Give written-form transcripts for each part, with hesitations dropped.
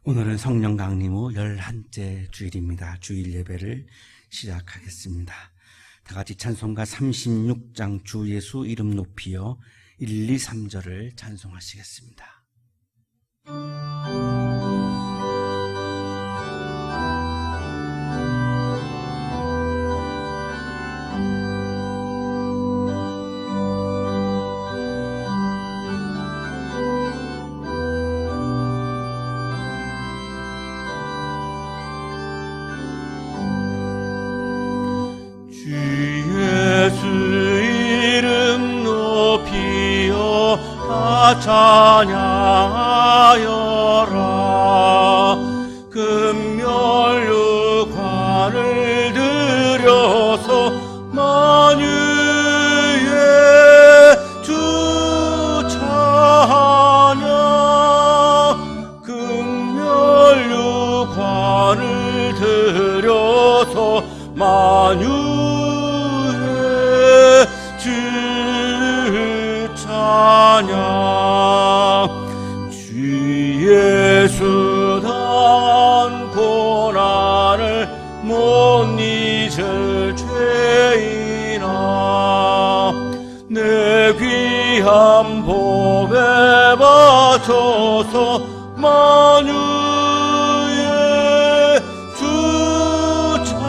오늘은 성령 강림 후 11째 주일입니다. 주일 예배를 시작하겠습니다. 다 같이 찬송가 36장 주 예수 이름 높이여 1, 2, 3절을 찬송하시겠습니다. 찬양하여라. 금면류관을 들여서 만유의 주 찬양. 금면류관을 들여서 만유의 주 찬양. 예수 당한 고난을 못 잊을 죄인아, 내 귀한 법에 바쳐서 만유의 주 찬양.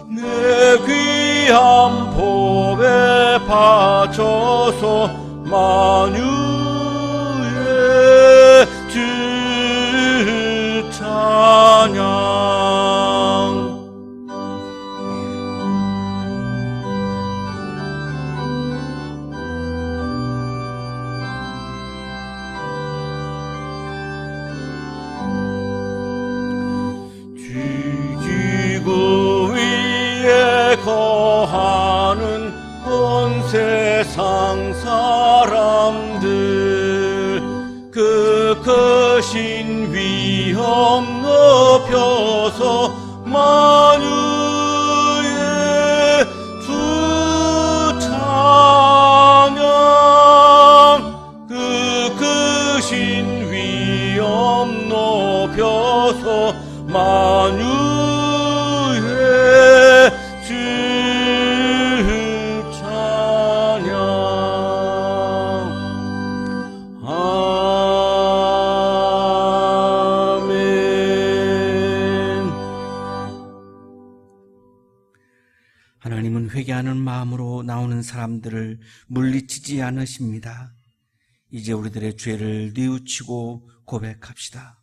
내 귀한 법에 바쳐서 만유의 주 찬양. 지구 위에 거하는 온 세상 사람들, 그 크신 위엄 높여서 만유의 주 찬양. 그 크신 위엄 높여서 만유의 주 하나님은 회개하는 마음으로 나오는 사람들을 물리치지 않으십니다. 이제 우리들의 죄를 뉘우치고 고백합시다.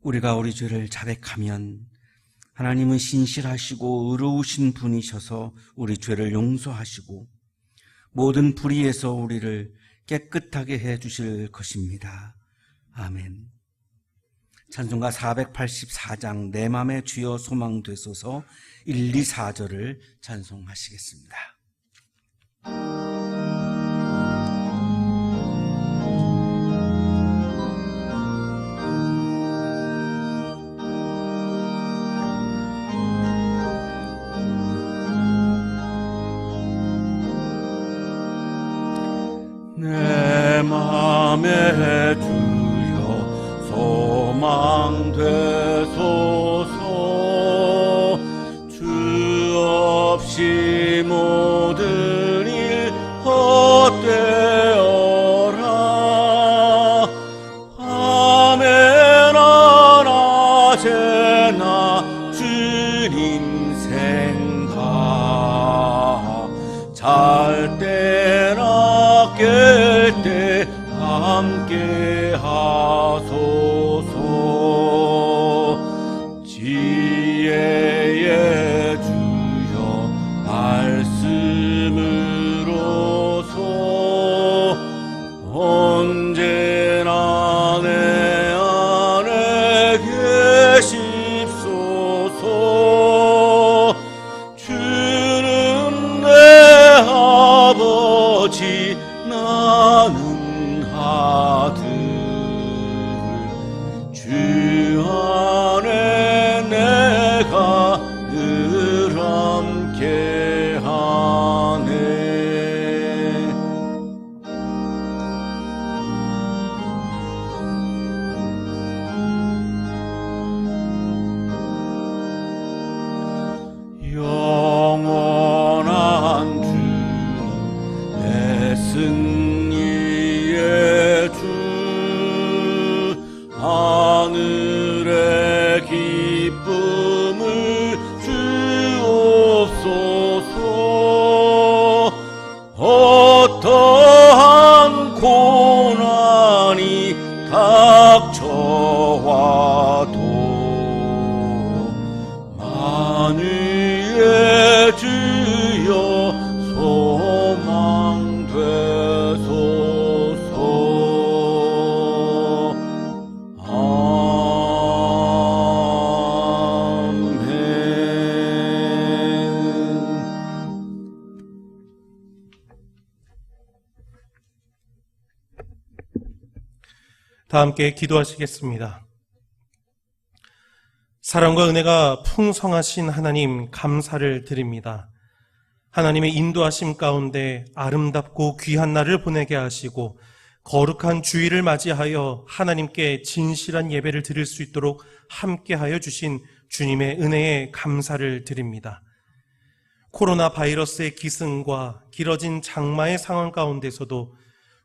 우리가 우리 죄를 자백하면 하나님은 신실하시고 의로우신 분이셔서 우리 죄를 용서하시고 모든 불의에서 우리를 깨끗하게 해주실 것입니다. 아멘. 찬송가 484장 내 맘에 주여 소망 되소서 1, 2, 4절을 찬송하시겠습니다. 내 맘에 주여 소망 되소서. 주 없이 모든 일 헛되어라. 밤에나 낮에나 주님 생각, 잘 때나 깰 때 함께 하소서. 지혜 언제나 내 안에 계십소서. 주는 내 아버지, 나는 아들. 주 안에 내가 늘 함께하네. 영원한 주, 내 승리의 주, 하늘의 기쁨을 주옵소서. 어떠한 고난이 닥쳐와도 만유의 주여 소망되소서. 다 함께 기도하시겠습니다. 사랑과 은혜가 풍성하신 하나님, 감사를 드립니다. 하나님의 인도하심 가운데 아름답고 귀한 날을 보내게 하시고 거룩한 주일을 맞이하여 하나님께 진실한 예배를 드릴 수 있도록 함께하여 주신 주님의 은혜에 감사를 드립니다. 코로나 바이러스의 기승과 길어진 장마의 상황 가운데서도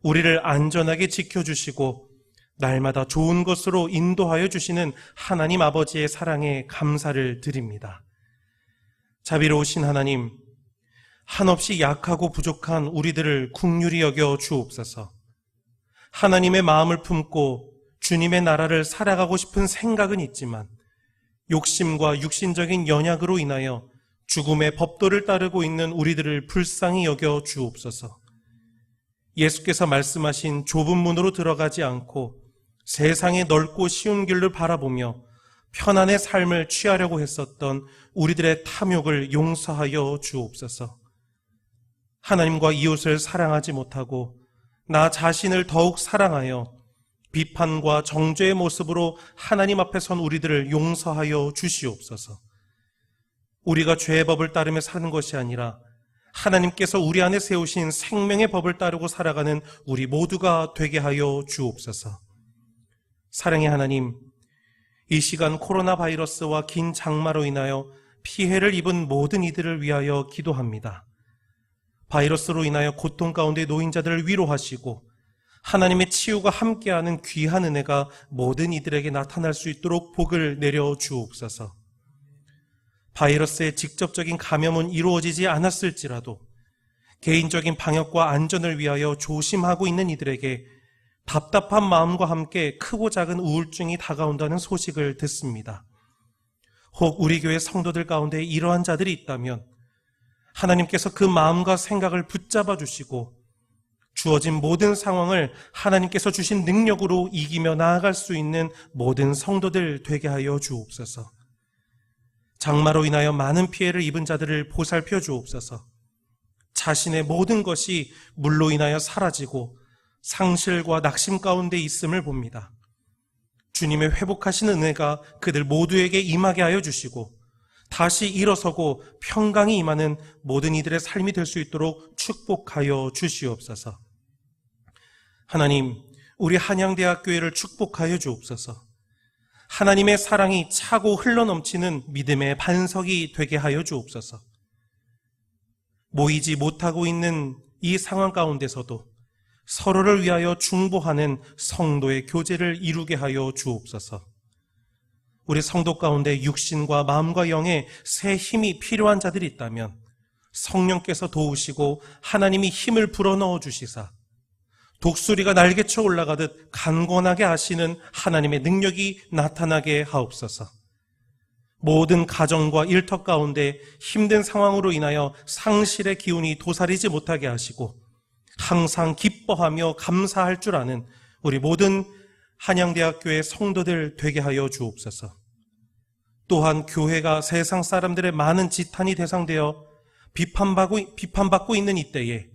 우리를 안전하게 지켜주시고 날마다 좋은 것으로 인도하여 주시는 하나님 아버지의 사랑에 감사를 드립니다. 자비로우신 하나님, 한없이 약하고 부족한 우리들을 긍휼히 여겨 주옵소서. 하나님의 마음을 품고 주님의 나라를 살아가고 싶은 생각은 있지만 욕심과 육신적인 연약으로 인하여 죽음의 법도를 따르고 있는 우리들을 불쌍히 여겨 주옵소서. 예수께서 말씀하신 좁은 문으로 들어가지 않고 세상의 넓고 쉬운 길을 바라보며 편안의 삶을 취하려고 했었던 우리들의 탐욕을 용서하여 주옵소서. 하나님과 이웃을 사랑하지 못하고 나 자신을 더욱 사랑하여 비판과 정죄의 모습으로 하나님 앞에 선 우리들을 용서하여 주시옵소서. 우리가 죄의 법을 따르며 사는 것이 아니라 하나님께서 우리 안에 세우신 생명의 법을 따르고 살아가는 우리 모두가 되게 하여 주옵소서. 사랑의 하나님, 이 시간 코로나 바이러스와 긴 장마로 인하여 피해를 입은 모든 이들을 위하여 기도합니다. 바이러스로 인하여 고통 가운데 놓인 자들을 위로하시고 하나님의 치유가 함께하는 귀한 은혜가 모든 이들에게 나타날 수 있도록 복을 내려 주옵소서. 바이러스의 직접적인 감염은 이루어지지 않았을지라도 개인적인 방역과 안전을 위하여 조심하고 있는 이들에게 답답한 마음과 함께 크고 작은 우울증이 다가온다는 소식을 듣습니다. 혹 우리 교회 성도들 가운데 이러한 자들이 있다면 하나님께서 그 마음과 생각을 붙잡아 주시고 주어진 모든 상황을 하나님께서 주신 능력으로 이기며 나아갈 수 있는 모든 성도들 되게 하여 주옵소서. 장마로 인하여 많은 피해를 입은 자들을 보살펴 주옵소서. 자신의 모든 것이 물로 인하여 사라지고 상실과 낙심 가운데 있음을 봅니다. 주님의 회복하시는 은혜가 그들 모두에게 임하게 하여 주시고 다시 일어서고 평강이 임하는 모든 이들의 삶이 될 수 있도록 축복하여 주시옵소서. 하나님, 우리 한양대학교회를 축복하여 주옵소서. 하나님의 사랑이 차고 흘러넘치는 믿음의 반석이 되게 하여 주옵소서. 모이지 못하고 있는 이 상황 가운데서도 서로를 위하여 중보하는 성도의 교제를 이루게 하여 주옵소서. 우리 성도 가운데 육신과 마음과 영의 새 힘이 필요한 자들이 있다면 성령께서 도우시고 하나님이 힘을 불어넣어 주시사 독수리가 날개쳐 올라가듯 강건하게 하시는 하나님의 능력이 나타나게 하옵소서. 모든 가정과 일터 가운데 힘든 상황으로 인하여 상실의 기운이 도사리지 못하게 하시고 항상 기뻐하며 감사할 줄 아는 우리 모든 한양대학교의 성도들 되게 하여 주옵소서. 또한 교회가 세상 사람들의 많은 지탄이 대상되어 비판받고 있는 이때에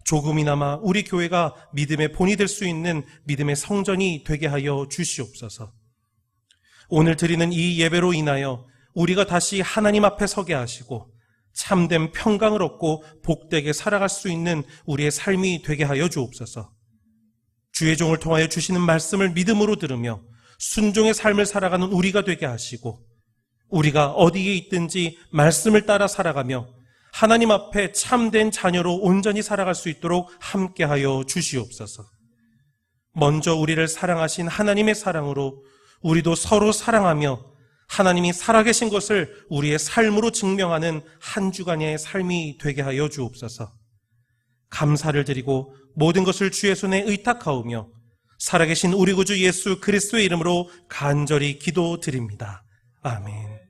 조금이나마 우리 교회가 믿음의 본이 될 수 있는 믿음의 성전이 되게 하여 주시옵소서. 오늘 드리는 이 예배로 인하여 우리가 다시 하나님 앞에 서게 하시고 참된 평강을 얻고 복되게 살아갈 수 있는 우리의 삶이 되게 하여 주옵소서. 주의 종을 통하여 주시는 말씀을 믿음으로 들으며 순종의 삶을 살아가는 우리가 되게 하시고 우리가 어디에 있든지 말씀을 따라 살아가며 하나님 앞에 참된 자녀로 온전히 살아갈 수 있도록 함께하여 주시옵소서. 먼저 우리를 사랑하신 하나님의 사랑으로 우리도 서로 사랑하며 하나님이 살아계신 것을 우리의 삶으로 증명하는 한 주간의 삶이 되게 하여 주옵소서. 감사를 드리고 모든 것을 주의 손에 의탁하오며 살아계신 우리 구주 예수 그리스도의 이름으로 간절히 기도드립니다. 아멘.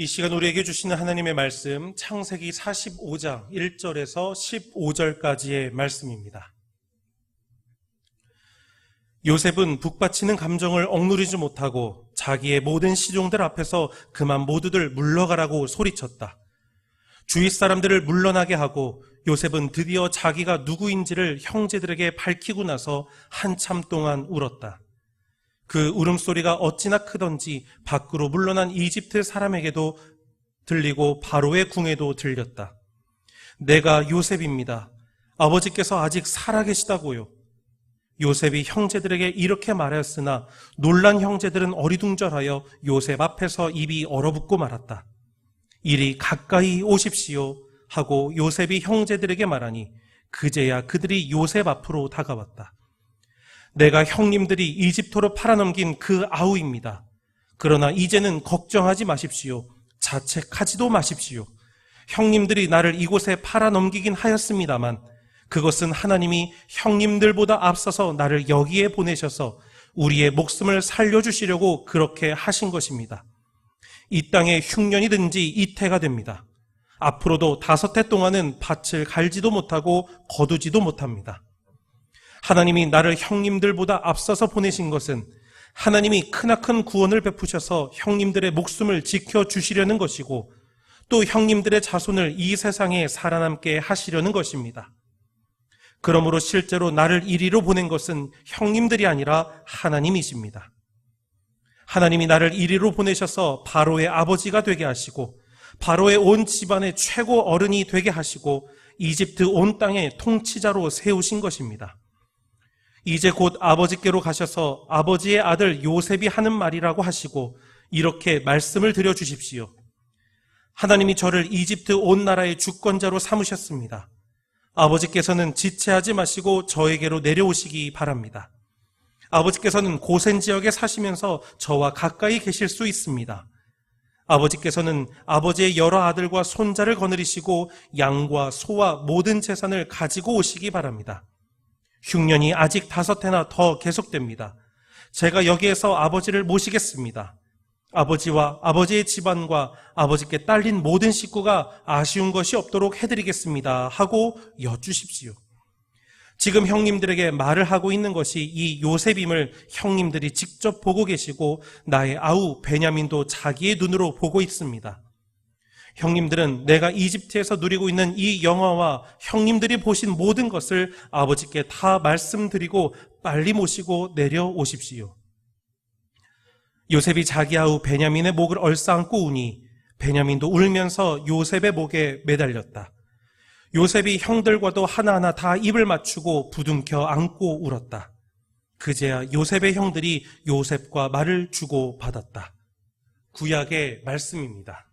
이 시간 우리에게 주시는 하나님의 말씀 창세기 45장 1절에서 15절까지의 말씀입니다. 요셉은 북받치는 감정을 억누르지 못하고 자기의 모든 시종들 앞에서 그만 모두들 물러가라고 소리쳤다. 주위 사람들을 물러나게 하고 요셉은 드디어 자기가 누구인지를 형제들에게 밝히고 나서 한참 동안 울었다. 그 울음소리가 어찌나 크던지 밖으로 물러난 이집트 사람에게도 들리고 바로의 궁에도 들렸다. 내가 요셉입니다. 아버지께서 아직 살아계시다고요. 요셉이 형제들에게 이렇게 말하였으나 놀란 형제들은 어리둥절하여 요셉 앞에서 입이 얼어붙고 말았다. 이리 가까이 오십시오 하고 요셉이 형제들에게 말하니 그제야 그들이 요셉 앞으로 다가왔다. 내가 형님들이 이집트로 팔아넘긴 그 아우입니다. 그러나 이제는 걱정하지 마십시오. 자책하지도 마십시오. 형님들이 나를 이곳에 팔아넘기긴 하였습니다만 그것은 하나님이 형님들보다 앞서서 나를 여기에 보내셔서 우리의 목숨을 살려주시려고 그렇게 하신 것입니다. 이 땅에 흉년이든지 이태가 됩니다. 앞으로도 5해 동안은 밭을 갈지도 못하고 거두지도 못합니다. 하나님이 나를 형님들보다 앞서서 보내신 것은 하나님이 크나큰 구원을 베푸셔서 형님들의 목숨을 지켜주시려는 것이고 또 형님들의 자손을 이 세상에 살아남게 하시려는 것입니다. 그러므로 실제로 나를 이리로 보낸 것은 형님들이 아니라 하나님이십니다. 하나님이 나를 이리로 보내셔서 바로의 아버지가 되게 하시고 바로의 온 집안의 최고 어른이 되게 하시고 이집트 온 땅의 통치자로 세우신 것입니다. 이제 곧 아버지께로 가셔서 아버지의 아들 요셉이 하는 말이라고 하시고 이렇게 말씀을 드려주십시오. 하나님이 저를 이집트 온 나라의 주권자로 삼으셨습니다. 아버지께서는 지체하지 마시고 저에게로 내려오시기 바랍니다. 아버지께서는 고센 지역에 사시면서 저와 가까이 계실 수 있습니다. 아버지께서는 아버지의 여러 아들과 손자를 거느리시고 양과 소와 모든 재산을 가지고 오시기 바랍니다. 흉년이 아직 5해나 더 계속됩니다. 제가 여기에서 아버지를 모시겠습니다. 아버지와 아버지의 집안과 아버지께 딸린 모든 식구가 아쉬운 것이 없도록 해드리겠습니다 하고 여쭈십시오. 지금 형님들에게 말을 하고 있는 것이 이 요셉임을 형님들이 직접 보고 계시고 나의 아우 베냐민도 자기의 눈으로 보고 있습니다. 형님들은 내가 이집트에서 누리고 있는 이 영화와 형님들이 보신 모든 것을 아버지께 다 말씀드리고 빨리 모시고 내려오십시오. 요셉이 자기 아우 베냐민의 목을 얼싸안고 우니 베냐민도 울면서 요셉의 목에 매달렸다. 요셉이 형들과도 하나하나 다 입을 맞추고 부둥켜 안고 울었다. 그제야 요셉의 형들이 요셉과 말을 주고 받았다. 구약의 말씀입니다.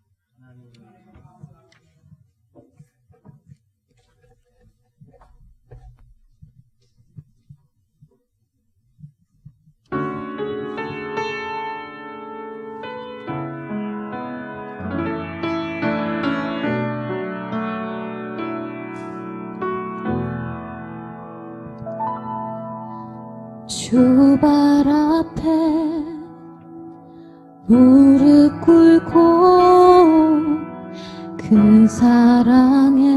주 발 앞에 무릎 꿇고 그 사랑에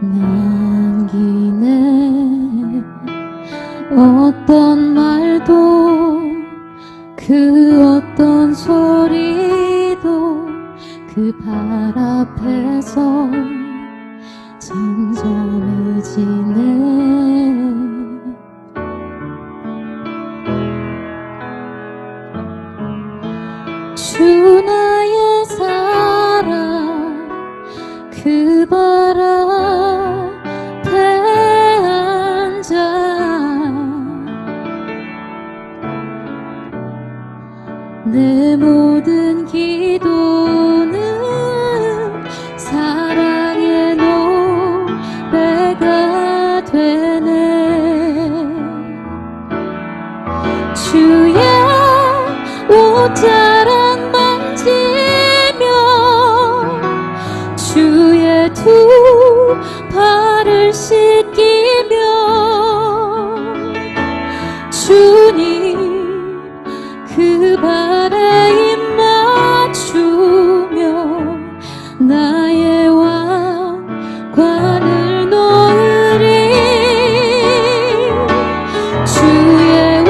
남기네. 어떤 말도 그 어떤 소리도 그 발 앞에서 잠잠해지네. 주 나의 사랑 그 발 앞에 앉아 내 모든 기도는 사랑의 노래가 되네. 주의 옷자락 만지며 주의 두 발을 씻기며 주님 그 발에 입 맞추며 나의 왕관을 놓으리. 주의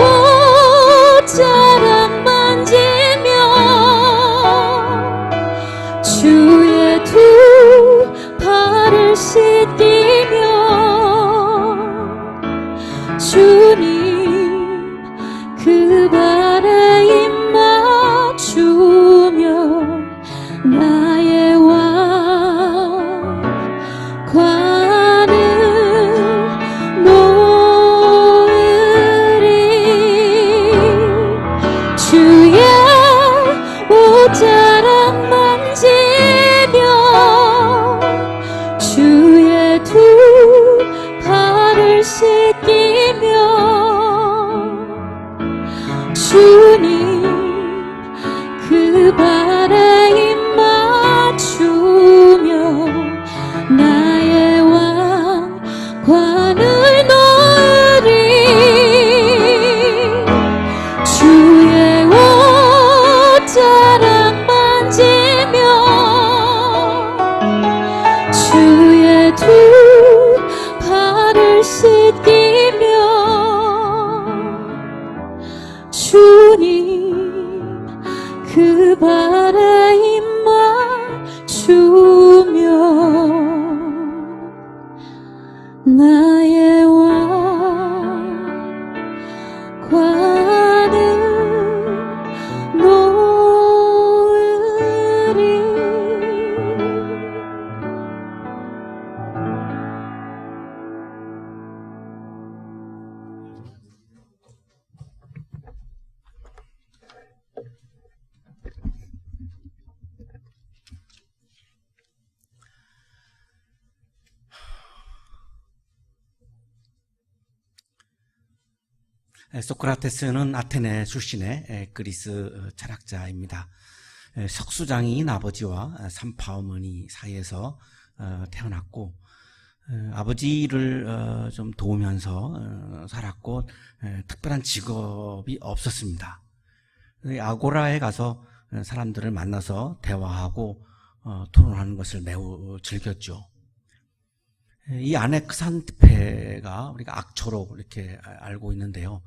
옷자락 만지며 주의 두 발을 씻기며 주님 그 발에 입 맞추며 나의 왕관을 놓으리. 주의 옷자락 만지며 주의 두 발을 씻기며 주님 그 발에 입 맞추며 나의 왕관을 놓으리. 주의 옷자락 만지며 주의 두 발을 씻기며 주님 그 발에 입 맞추며 나의 왕관을 놓으리. 소크라테스는 아테네 출신의 그리스 철학자입니다. 석수장인 아버지와 산파 어머니 사이에서 태어났고 아버지를 좀 도우면서 살았고 특별한 직업이 없었습니다. 아고라에 가서 사람들을 만나서 대화하고 토론하는 것을 매우 즐겼죠. 이 아내 크산티페가 우리가 악처로 이렇게 알고 있는데요.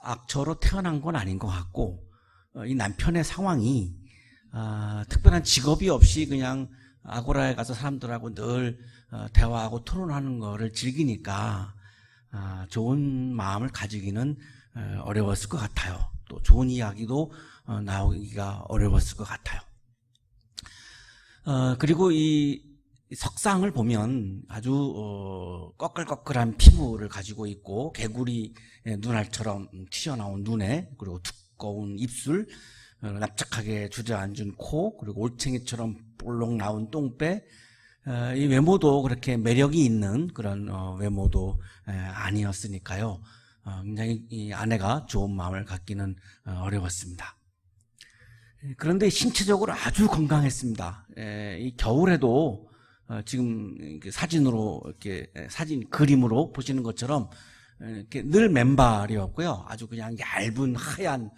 악처로 태어난 건 아닌 것 같고 이 남편의 상황이 특별한 직업이 없이 그냥 아고라에 가서 사람들하고 늘 대화하고 토론하는 거를 즐기니까 좋은 마음을 가지기는 어려웠을 것 같아요. 또 좋은 이야기도 나오기가 어려웠을 것 같아요. 그리고 이 석상을 보면 아주 꺼끌꺼끌한 피부를 가지고 있고 개구리 눈알처럼 튀어나온 눈에 그리고 두꺼운 입술, 납작하게 주저앉은 코, 그리고 올챙이처럼 볼록 나온 똥배, 이 외모도 그렇게 매력이 있는 그런 외모도 아니었으니까요. 굉장히 이 아내가 좋은 마음을 갖기는 어려웠습니다. 그런데 신체적으로 아주 건강했습니다. 이 겨울에도 지금 이렇게 사진으로 이렇게 사진 그림으로 보시는 것처럼 이렇게 늘 맨발이었고요. 아주 그냥 얇은 하얀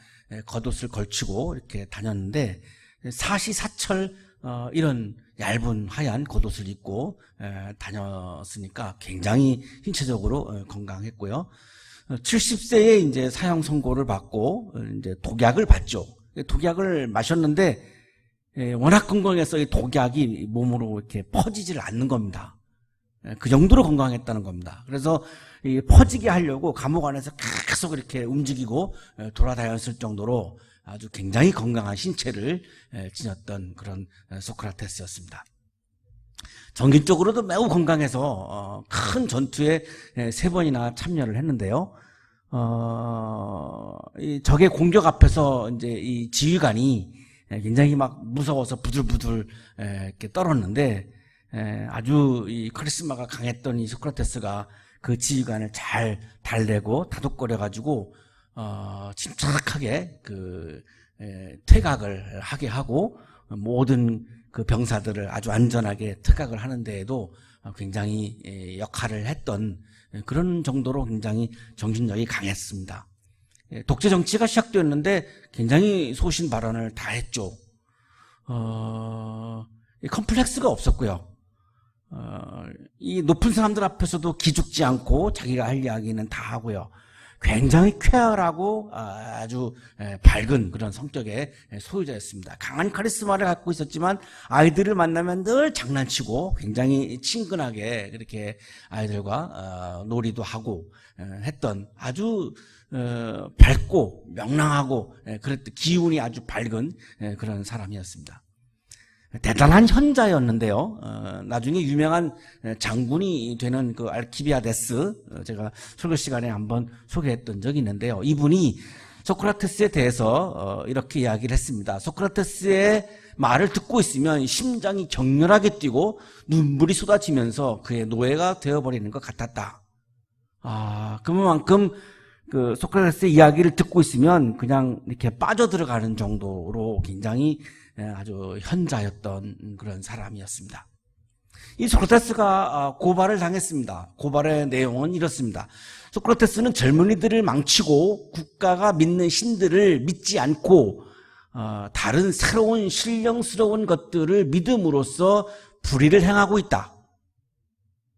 겉옷을 걸치고 이렇게 다녔는데 사시사철 이런 얇은 하얀 겉옷을 입고 다녔으니까 굉장히 신체적으로 건강했고요. 70세에 이제 사형 선고를 받고 이제 독약을 받죠. 독약을 마셨는데 워낙 건강해서 이 독약이 몸으로 이렇게 퍼지질 않는 겁니다. 그 정도로 건강했다는 겁니다. 그래서 이 퍼지게 하려고 감옥 안에서 계속 이렇게 움직이고 돌아다녔을 정도로 아주 굉장히 건강한 신체를 지녔던 그런 소크라테스였습니다. 정신적으로도 매우 건강해서 큰 전투에 3번이나 참여를 했는데요. 이 적의 공격 앞에서 이제 이 지휘관이 굉장히 막 무서워서 부들부들 이렇게 떨었는데 아주 이 카리스마가 강했던 이 소크라테스가 그 지휘관을 잘 달래고 다독거려가지고 침착하게 그 퇴각을 하게 하고 모든 그 병사들을 아주 안전하게 퇴각을 하는 데에도 굉장히 역할을 했던 그런 정도로 굉장히 정신력이 강했습니다. 독재 정치가 시작되었는데 굉장히 소신 발언을 다 했죠. 컴플렉스가 없었고요. 이 높은 사람들 앞에서도 기죽지 않고 자기가 할 이야기는 다 하고요. 굉장히 쾌활하고 아주 밝은 그런 성격의 소유자였습니다. 강한 카리스마를 갖고 있었지만 아이들을 만나면 늘 장난치고 굉장히 친근하게 그렇게 아이들과 놀이도 하고 했던 아주 밝고 명랑하고 그랬던 기운이 아주 밝은 그런 사람이었습니다. 대단한 현자였는데요. 나중에 유명한 장군이 되는 그 알키비아데스, 제가 설교 시간에 한번 소개했던 적이 있는데요. 이분이 소크라테스에 대해서 이렇게 이야기를 했습니다. 소크라테스의 말을 듣고 있으면 심장이 격렬하게 뛰고 눈물이 쏟아지면서 그의 노예가 되어버리는 것 같았다. 그만큼 그 소크라테스의 이야기를 듣고 있으면 그냥 이렇게 빠져들어가는 정도로 굉장히 아주 현자였던 그런 사람이었습니다. 이 소크라테스가 고발을 당했습니다. 고발의 내용은 이렇습니다. 소크라테스는 젊은이들을 망치고 국가가 믿는 신들을 믿지 않고 다른 새로운 신령스러운 것들을 믿음으로써 불의를 행하고 있다.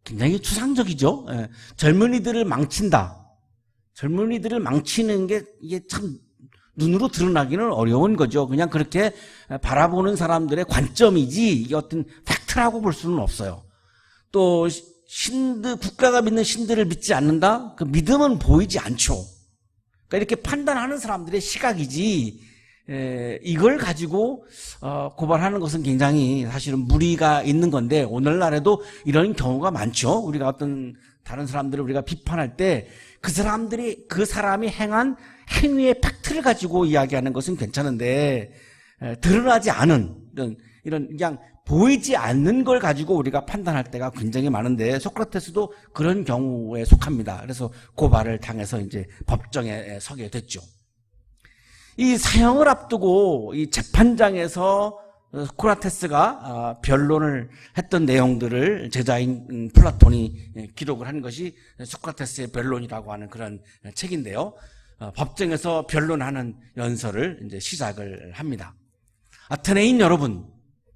굉장히 추상적이죠. 젊은이들을 망친다. 젊은이들을 망치는 게 이게 참 눈으로 드러나기는 어려운 거죠. 그냥 그렇게 바라보는 사람들의 관점이지 이게 어떤 팩트라고 볼 수는 없어요. 또 국가가 믿는 신들을 믿지 않는다? 그 믿음은 보이지 않죠. 그러니까 이렇게 판단하는 사람들의 시각이지 이걸 가지고 고발하는 것은 굉장히 사실은 무리가 있는 건데 오늘날에도 이런 경우가 많죠. 우리가 어떤 다른 사람들을 우리가 비판할 때 그 사람이 행한 행위의 팩트를 가지고 이야기하는 것은 괜찮은데 드러나지 않은 이런 그냥 보이지 않는 걸 가지고 우리가 판단할 때가 굉장히 많은데 소크라테스도 그런 경우에 속합니다. 그래서 고발을 당해서 이제 법정에 서게 됐죠. 이 사형을 앞두고 이 재판장에서 소크라테스가 변론을 했던 내용들을 제자인 플라톤이 기록을 한 것이 소크라테스의 변론이라고 하는 그런 책인데요. 법정에서 변론하는 연설을 이제 시작을 합니다. 아테네인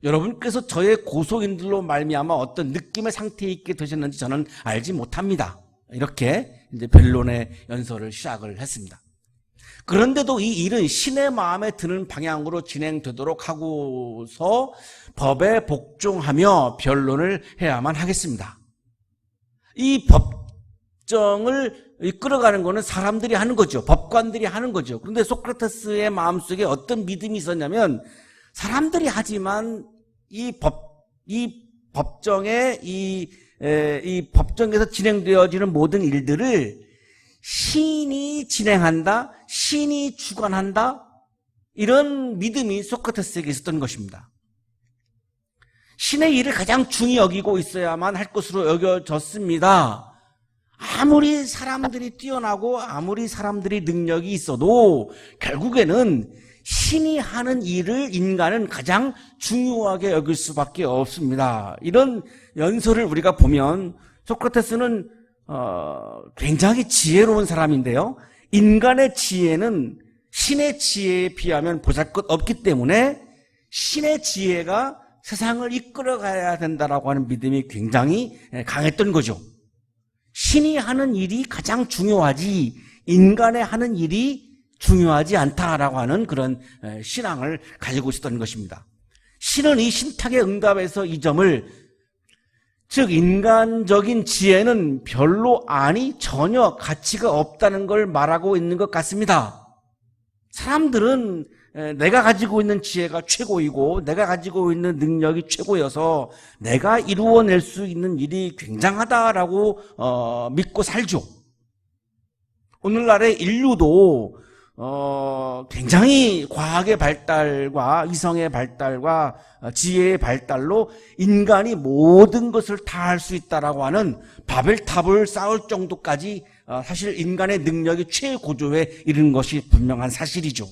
여러분께서 저의 고소인들로 말미암아 어떤 느낌의 상태에 있게 되셨는지 저는 알지 못합니다. 이렇게 이제 변론의 연설을 시작을 했습니다. 그런데도 이 일은 신의 마음에 드는 방향으로 진행되도록 하고서 법에 복종하며 변론을 해야만 하겠습니다. 이 법정을 이끌어가는 거는 사람들이 하는 거죠. 법관들이 하는 거죠. 그런데 소크라테스의 마음속에 어떤 믿음이 있었냐면 사람들이 하지만 이 법정에 이 법정에서 진행되어지는 모든 일들을 신이 진행한다, 신이 주관한다, 이런 믿음이 소크라테스에게 있었던 것입니다. 신의 일을 가장 중히 여기고 있어야만 할 것으로 여겨졌습니다. 아무리 사람들이 뛰어나고 아무리 사람들이 능력이 있어도 결국에는 신이 하는 일을 인간은 가장 중요하게 여길 수밖에 없습니다. 이런 연설을 우리가 보면 소크라테스는 굉장히 지혜로운 사람인데요. 인간의 지혜는 신의 지혜에 비하면 보잘것없기 때문에 신의 지혜가 세상을 이끌어가야 된다라고 하는 믿음이 굉장히 강했던 거죠. 신이 하는 일이 가장 중요하지 인간의 하는 일이 중요하지 않다라고 하는 그런 신앙을 가지고 있었던 것입니다. 신은 이 신탁에 응답해서 이 점을, 즉 인간적인 지혜는 별로 아니 전혀 가치가 없다는 걸 말하고 있는 것 같습니다. 사람들은 내가 가지고 있는 지혜가 최고이고 내가 가지고 있는 능력이 최고여서 내가 이루어낼 수 있는 일이 굉장하다라고 믿고 살죠. 오늘날의 인류도 굉장히 과학의 발달과 이성의 발달과 지혜의 발달로 인간이 모든 것을 다 할 수 있다라고 하는 바벨탑을 쌓을 정도까지 사실 인간의 능력이 최고조에 이르는 것이 분명한 사실이죠.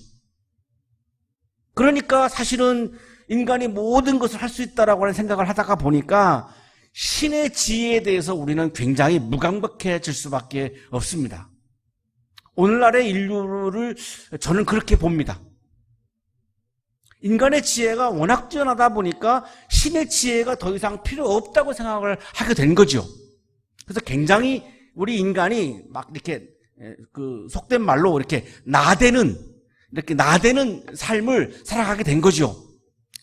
그러니까 사실은 인간이 모든 것을 할 수 있다라고 하는 생각을 하다가 보니까 신의 지혜에 대해서 우리는 굉장히 무감각해질 수밖에 없습니다. 오늘날의 인류를 저는 그렇게 봅니다. 인간의 지혜가 워낙 뛰어나다 보니까 신의 지혜가 더 이상 필요 없다고 생각을 하게 된 거죠. 그래서 굉장히 우리 인간이 막 이렇게 속된 말로 이렇게 나대는 삶을 살아가게 된 거죠.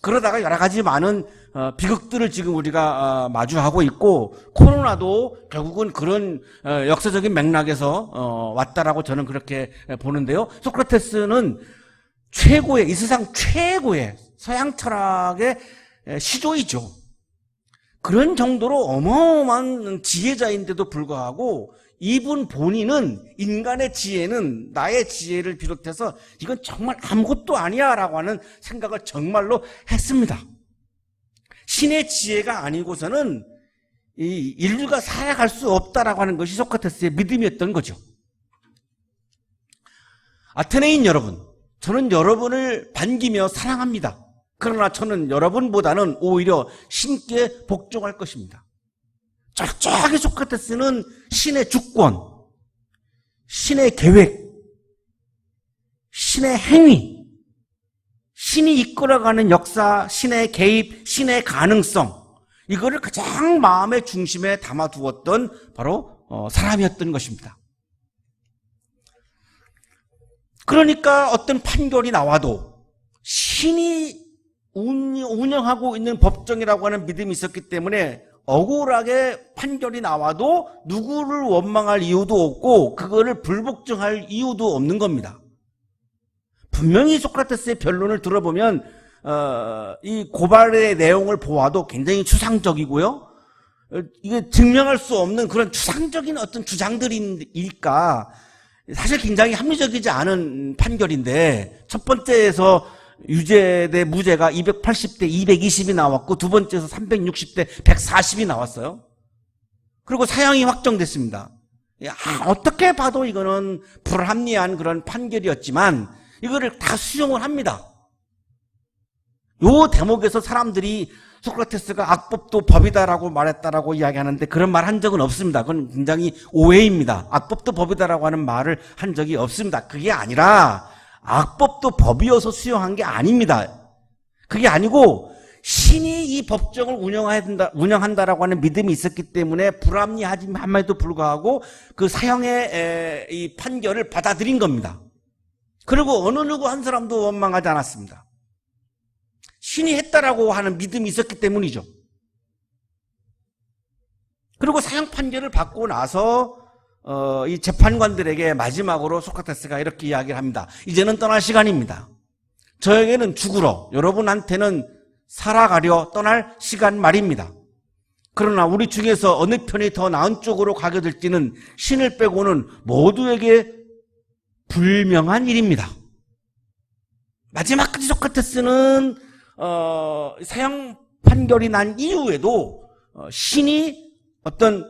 그러다가 여러 가지 많은 비극들을 지금 우리가 마주하고 있고 코로나도 결국은 그런 역사적인 맥락에서 왔다라고 저는 그렇게 보는데요. 소크라테스는 이 세상 최고의 서양 철학의 시조이죠. 그런 정도로 어마어마한 지혜자인데도 불구하고 이분 본인은 인간의 지혜는 나의 지혜를 비롯해서 이건 정말 아무것도 아니야 라고 하는 생각을 정말로 했습니다. 신의 지혜가 아니고서는 이 인류가 살아갈 수 없다라고 하는 것이 소크라테스의 믿음이었던 거죠. 아테네인 여러분, 저는 여러분을 반기며 사랑합니다. 그러나 저는 여러분보다는 오히려 신께 복종할 것입니다. 철저하게 소크라테스는 신의 주권, 신의 계획, 신의 행위, 신이 이끌어가는 역사, 신의 개입, 신의 가능성, 이거를 가장 마음의 중심에 담아두었던 바로 사람이었던 것입니다. 그러니까 어떤 판결이 나와도 신이 운영하고 있는 법정이라고 하는 믿음이 있었기 때문에 억울하게 판결이 나와도 누구를 원망할 이유도 없고 그거를 불복종할 이유도 없는 겁니다. 분명히 소크라테스의 변론을 들어보면 이 고발의 내용을 보아도 굉장히 추상적이고요. 이게 증명할 수 없는 그런 추상적인 어떤 주장들이니까 사실 굉장히 합리적이지 않은 판결인데 첫 번째에서 유죄 대 무죄가 280대 220이 나왔고 두 번째에서 360대 140이 나왔어요. 그리고 사형이 확정됐습니다. 어떻게 봐도 이거는 불합리한 그런 판결이었지만 이거를 다 수용을 합니다. 요 대목에서 사람들이 소크라테스가 악법도 법이다라고 말했다라고 이야기하는데 그런 말 한 적은 없습니다. 그건 굉장히 오해입니다. 악법도 법이다라고 하는 말을 한 적이 없습니다. 그게 아니라 악법도 법이어서 수용한 게 아닙니다. 그게 아니고 신이 이 법정을 운영한다라고 하는 믿음이 있었기 때문에 불합리함에도 불구하고 그 사형의 이 판결을 받아들인 겁니다. 그리고 어느 누구 한 사람도 원망하지 않았습니다. 신이 했다라고 하는 믿음이 있었기 때문이죠. 그리고 사형 판결을 받고 나서 이 재판관들에게 마지막으로 소크라테스가 이렇게 이야기를 합니다. 이제는 떠날 시간입니다. 저에게는 죽으러, 여러분한테는 살아가려 떠날 시간 말입니다. 그러나 우리 중에서 어느 편이 더 나은 쪽으로 가게 될지는 신을 빼고는 모두에게 불명한 일입니다. 마지막까지 소크라테스는 사형 판결이 난 이후에도 신이 어떤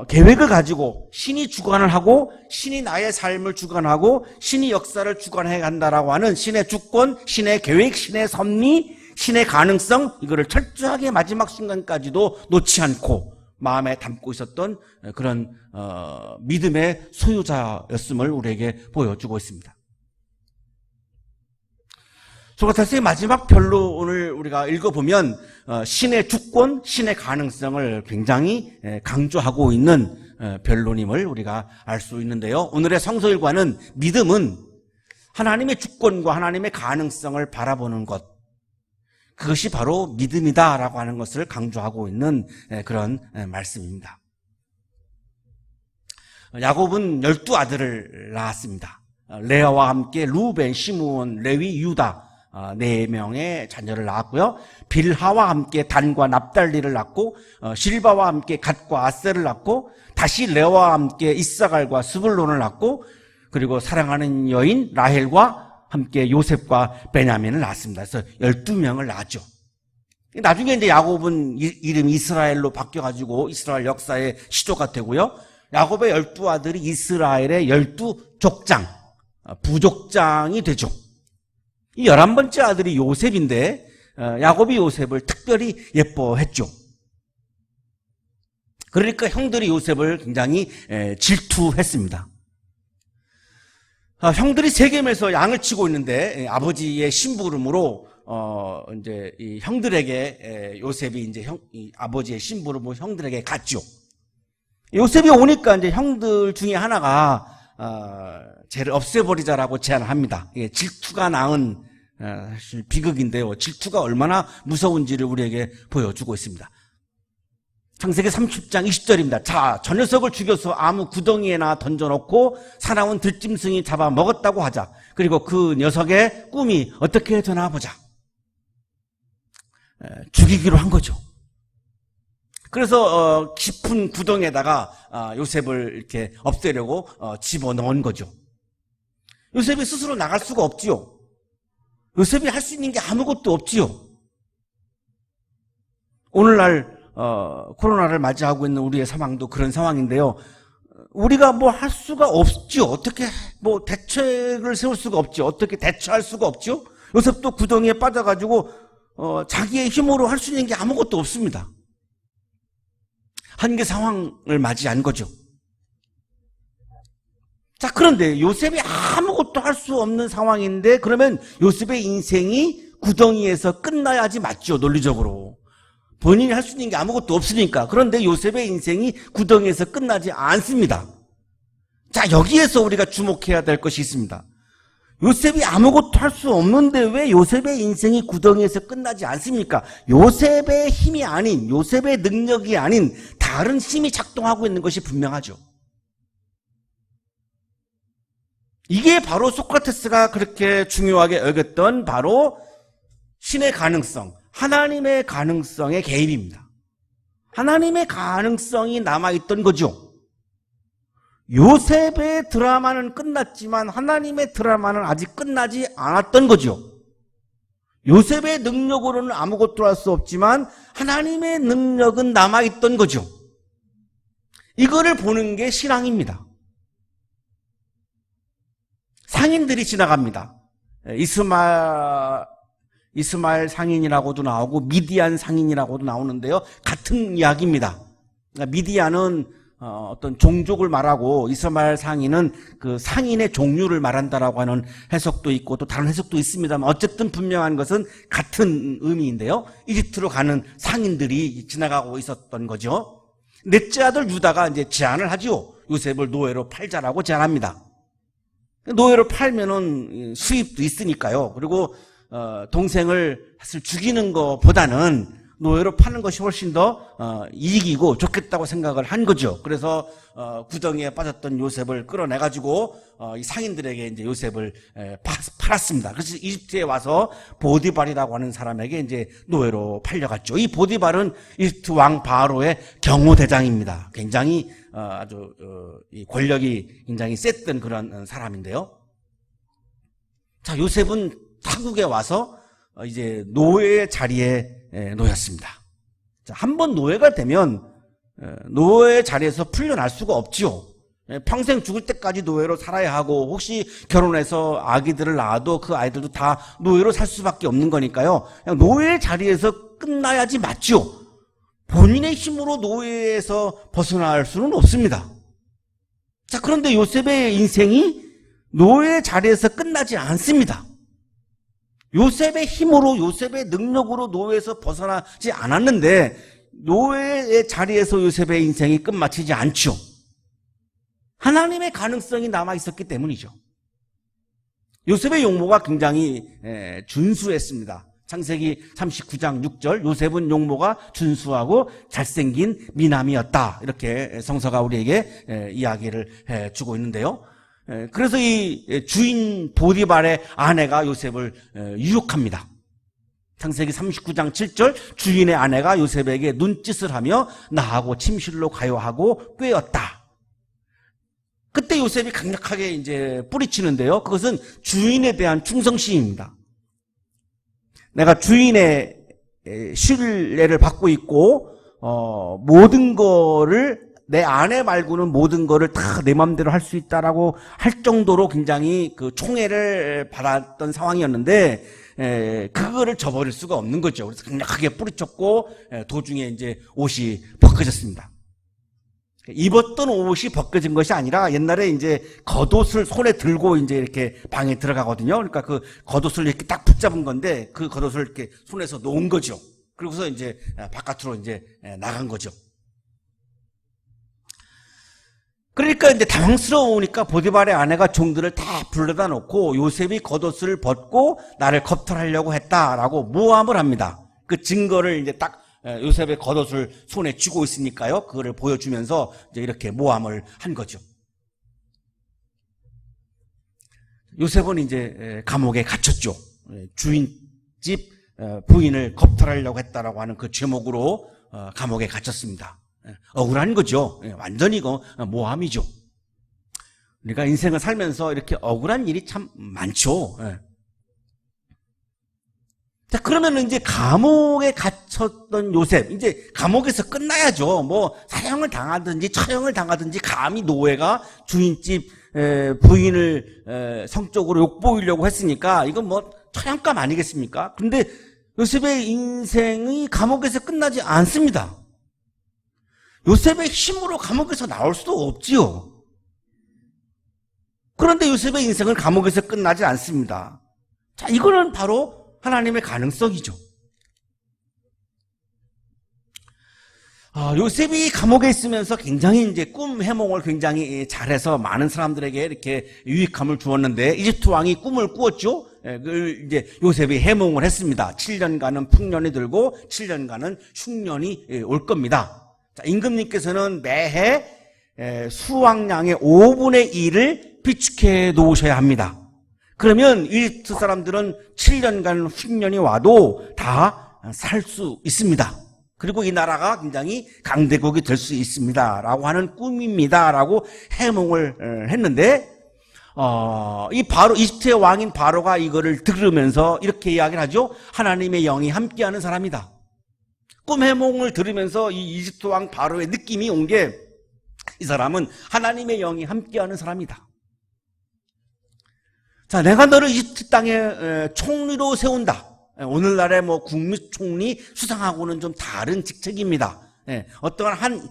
계획을 가지고 신이 주관을 하고 신이 나의 삶을 주관하고 신이 역사를 주관해 간다라고 하는 신의 주권, 신의 계획, 신의 섭리, 신의 가능성, 이거를 철저하게 마지막 순간까지도 놓지 않고 마음에 담고 있었던 그런 믿음의 소유자였음을 우리에게 보여주고 있습니다. 소크라테스의 마지막 변론을 우리가 읽어보면 신의 주권, 신의 가능성을 굉장히 강조하고 있는 변론임을 우리가 알 수 있는데요. 오늘의 성서일과는 믿음은 하나님의 주권과 하나님의 가능성을 바라보는 것, 그것이 바로 믿음이다라고 하는 것을 강조하고 있는 그런 말씀입니다. 야곱은 12아들을 낳았습니다. 레아와 함께 루벤, 시므온, 레위, 유다 4명의 자녀를 낳았고요. 빌하와 함께 단과 납달리를 낳고 실바와 함께 갓과 아셀을 낳고 다시 레아와 함께 이사갈과 스불론을 낳고 그리고 사랑하는 여인 라헬과 함께 요셉과 베냐민을 낳았습니다. 그래서 12명을 낳았죠. 나중에 이제 야곱은 이름이 이스라엘로 바뀌어가지고 이스라엘 역사의 시조가 되고요. 야곱의 12아들이 이스라엘의 12족장, 부족장이 되죠. 이 11번째 아들이 요셉인데 야곱이 요셉을 특별히 예뻐했죠. 그러니까 형들이 요셉을 굉장히 질투했습니다. 형들이 세겜에서 양을 치고 있는데 아버지의 심부름으로 이제 이 형들에게 요셉이 이제 아버지의 심부름으로 형들에게 갔죠. 요셉이 오니까 이제 형들 중에 하나가 쟤를 없애버리자라고 제안을 합니다. 이게 질투가 낳은 사실 비극인데요. 질투가 얼마나 무서운지를 우리에게 보여주고 있습니다. 창세기 30장 20절입니다. 자, 저 녀석을 죽여서 아무 구덩이에나 던져놓고 사나운 들짐승이 잡아 먹었다고 하자. 그리고 그 녀석의 꿈이 어떻게 되나 보자. 죽이기로 한 거죠. 그래서 깊은 구덩이에다가 요셉을 이렇게 없애려고 집어넣은 거죠. 요셉이 스스로 나갈 수가 없지요. 요셉이 할 수 있는 게 아무것도 없지요. 오늘날 코로나를 맞이하고 있는 우리의 상황도 그런 상황인데요. 우리가 뭐 할 수가 없죠. 어떻게 뭐 대책을 세울 수가 없죠. 어떻게 대처할 수가 없죠. 요셉도 구덩이에 빠져가지고 자기의 힘으로 할 수 있는 게 아무것도 없습니다. 한계 상황을 맞이한 거죠. 자, 그런데 요셉이 아무것도 할 수 없는 상황인데 그러면 요셉의 인생이 구덩이에서 끝나야지 맞죠. 논리적으로. 본인이 할 수 있는 게 아무것도 없으니까. 그런데 요셉의 인생이 구덩이에서 끝나지 않습니다. 자, 여기에서 우리가 주목해야 될 것이 있습니다. 요셉이 아무것도 할 수 없는데 왜 요셉의 인생이 구덩이에서 끝나지 않습니까? 요셉의 힘이 아닌, 요셉의 능력이 아닌 다른 힘이 작동하고 있는 것이 분명하죠. 이게 바로 소크라테스가 그렇게 중요하게 여겼던 바로 신의 가능성, 하나님의 가능성의 개입입니다. 하나님의 가능성이 남아있던 거죠. 요셉의 드라마는 끝났지만 하나님의 드라마는 아직 끝나지 않았던 거죠. 요셉의 능력으로는 아무것도 할 수 없지만 하나님의 능력은 남아있던 거죠. 이거를 보는 게 신앙입니다. 상인들이 지나갑니다. 이스마엘 상인이라고도 나오고 미디안 상인이라고도 나오는데요. 같은 이야기입니다. 미디안은 어떤 종족을 말하고 이스마엘 상인은 그 상인의 종류를 말한다라고 하는 해석도 있고 또 다른 해석도 있습니다만 어쨌든 분명한 것은 같은 의미인데요. 이집트로 가는 상인들이 지나가고 있었던 거죠. 넷째 아들 유다가 이제 제안을 하죠. 요셉을 노예로 팔자라고 제안합니다. 노예로 팔면은 수입도 있으니까요. 그리고 동생을 사실 죽이는 것보다는 노예로 파는 것이 훨씬 더 이익이고 좋겠다고 생각을 한 거죠. 그래서 구덩이에 빠졌던 요셉을 끌어내가지고 이 상인들에게 이제 요셉을 팔았습니다. 그래서 이집트에 와서 보디발이라고 하는 사람에게 이제 노예로 팔려갔죠. 이 보디발은 이집트 왕 바로의 경호대장입니다. 굉장히 아주 이 권력이 굉장히 셌던 그런 사람인데요. 자, 요셉은 타국에 와서 이제 노예의 자리에 놓였습니다. 자, 한번 노예가 되면 노예의 자리에서 풀려날 수가 없지요. 평생 죽을 때까지 노예로 살아야 하고 혹시 결혼해서 아기들을 낳아도 그 아이들도 다 노예로 살 수밖에 없는 거니까요. 그냥 노예의 자리에서 끝나야지 맞죠. 본인의 힘으로 노예에서 벗어날 수는 없습니다. 자, 그런데 요셉의 인생이 노예의 자리에서 끝나지 않습니다. 요셉의 힘으로, 요셉의 능력으로 노예에서 벗어나지 않았는데 노예의 자리에서 요셉의 인생이 끝마치지 않죠. 하나님의 가능성이 남아있었기 때문이죠. 요셉의 용모가 굉장히 준수했습니다. 창세기 39장 6절, 요셉은 용모가 준수하고 잘생긴 미남이었다. 이렇게 성서가 우리에게 이야기를 해주고 있는데요. 그래서 이 주인 보디발의 아내가 요셉을 유혹합니다. 창세기 39장 7절, 주인의 아내가 요셉에게 눈짓을 하며 나하고 침실로 가요 하고 꾀었다. 그때 요셉이 강력하게 이제 뿌리치는데요. 그것은 주인에 대한 충성심입니다. 내가 주인의 신뢰를 받고 있고, 모든 거를 내 아내 말고는 모든 거를 다 내 마음대로 할 수 있다라고 할 정도로 굉장히 그 총애를 받았던 상황이었는데, 그거를 저버릴 수가 없는 거죠. 그래서 강력하게 뿌리쳤고, 도중에 이제 옷이 벗겨졌습니다. 입었던 옷이 벗겨진 것이 아니라 옛날에 이제 겉옷을 손에 들고 이제 이렇게 방에 들어가거든요. 그러니까 그 겉옷을 이렇게 딱 붙잡은 건데 그 겉옷을 이렇게 손에서 놓은 거죠. 그러고서 이제 바깥으로 이제 나간 거죠. 그러니까 이제 당황스러우니까 보디발의 아내가 종들을 다 불러다 놓고 요셉이 겉옷을 벗고 나를 겁탈하려고 했다라고 모함을 합니다. 그 증거를 이제 딱 요셉의 겉옷을 손에 쥐고 있으니까요. 그거를 보여주면서 이제 이렇게 모함을 한 거죠. 요셉은 이제 감옥에 갇혔죠. 주인집 부인을 겁탈하려고 했다라고 하는 그 제목으로 감옥에 갇혔습니다. 억울한 거죠. 완전히 이거 모함이죠. 우리가 인생을 살면서 이렇게 억울한 일이 참 많죠. 자, 그러면 이제 감옥에 갇혔던 요셉, 이제 감옥에서 끝나야죠. 뭐, 사형을 당하든지 처형을 당하든지 감히 노예가 주인집 부인을 성적으로 욕보이려고 했으니까 이건 뭐 처형감 아니겠습니까? 근데 요셉의 인생이 감옥에서 끝나지 않습니다. 요셉의 힘으로 감옥에서 나올 수도 없지요. 그런데 요셉의 인생은 감옥에서 끝나지 않습니다. 자, 이거는 바로 하나님의 가능성이죠. 요셉이 감옥에 있으면서 굉장히 이제 꿈 해몽을 굉장히 잘해서 많은 사람들에게 이렇게 유익함을 주었는데 이집트 왕이 꿈을 꾸었죠. 그걸 이제 요셉이 해몽을 했습니다. 7년간은 풍년이 들고 7년간은 흉년이 올 겁니다. 자, 임금님께서는 매해 수확량의 5분의 1을 비축해 놓으셔야 합니다. 그러면 이집트 사람들은 7년간 흉년이 와도 다 살 수 있습니다. 그리고 이 나라가 굉장히 강대국이 될 수 있습니다. 라고 하는 꿈입니다. 라고 해몽을 했는데, 이집트의 왕인 바로가 이거를 들으면서 이렇게 이야기를 하죠. 하나님의 영이 함께하는 사람이다. 꿈 해몽을 들으면서 이 이집트 왕 바로의 느낌이 온 게 이 사람은 하나님의 영이 함께하는 사람이다. 자, 내가 너를 이집트 땅에 총리로 세운다. 오늘날의 뭐 국무총리 수상하고는 좀 다른 직책입니다. 어떠한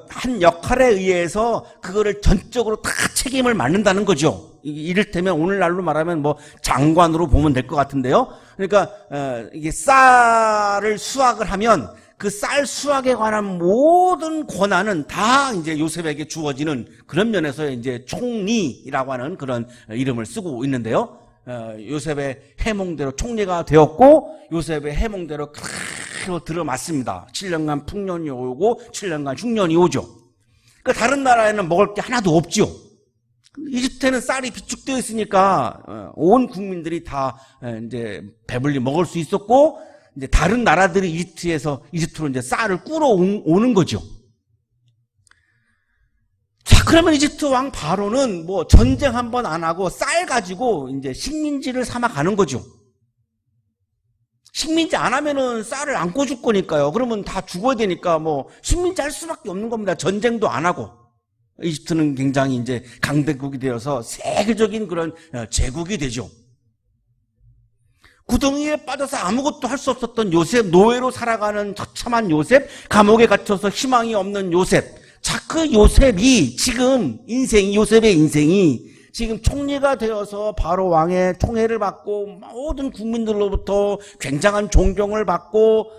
한 역할에 의해서 그거를 전적으로 다 책임을 맡는다는 거죠. 이를테면 오늘날로 말하면 뭐 장관으로 보면 될 것 같은데요. 그러니까 이게 쌀을 수확을 하면 그 쌀 수확에 관한 모든 권한은 다 이제 요셉에게 주어지는 그런 면에서 이제 총리라고 하는 그런 이름을 쓰고 있는데요. 요셉의 해몽대로 총리가 되었고 요셉의 해몽대로 그대로 들어맞습니다. 7년간 풍년이 오고 7년간 흉년이 오죠. 그러니까 다른 나라에는 먹을 게 하나도 없죠. 이집트에는 쌀이 비축되어 있으니까 온 국민들이 다 이제 배불리 먹을 수 있었고 이제 다른 나라들이 이집트로 이제 쌀을 꾸러 오는 거죠. 자, 그러면 이집트 왕 바로는 뭐 전쟁 한번 안 하고 쌀 가지고 이제 식민지를 삼아 가는 거죠. 식민지 안 하면은 쌀을 안 꽂을 거니까요. 그러면 다 죽어야 되니까 뭐 식민지 할 수밖에 없는 겁니다. 전쟁도 안 하고. 이집트는 굉장히 이제 강대국이 되어서 세계적인 그런 제국이 되죠. 구덩이에 빠져서 아무것도 할 수 없었던 요셉, 노예로 살아가는 처참한 요셉, 감옥에 갇혀서 희망이 없는 요셉. 자, 그 요셉이 지금 요셉의 인생이 지금 총리가 되어서 바로 왕의 총애를 받고 모든 국민들로부터 굉장한 존경을 받고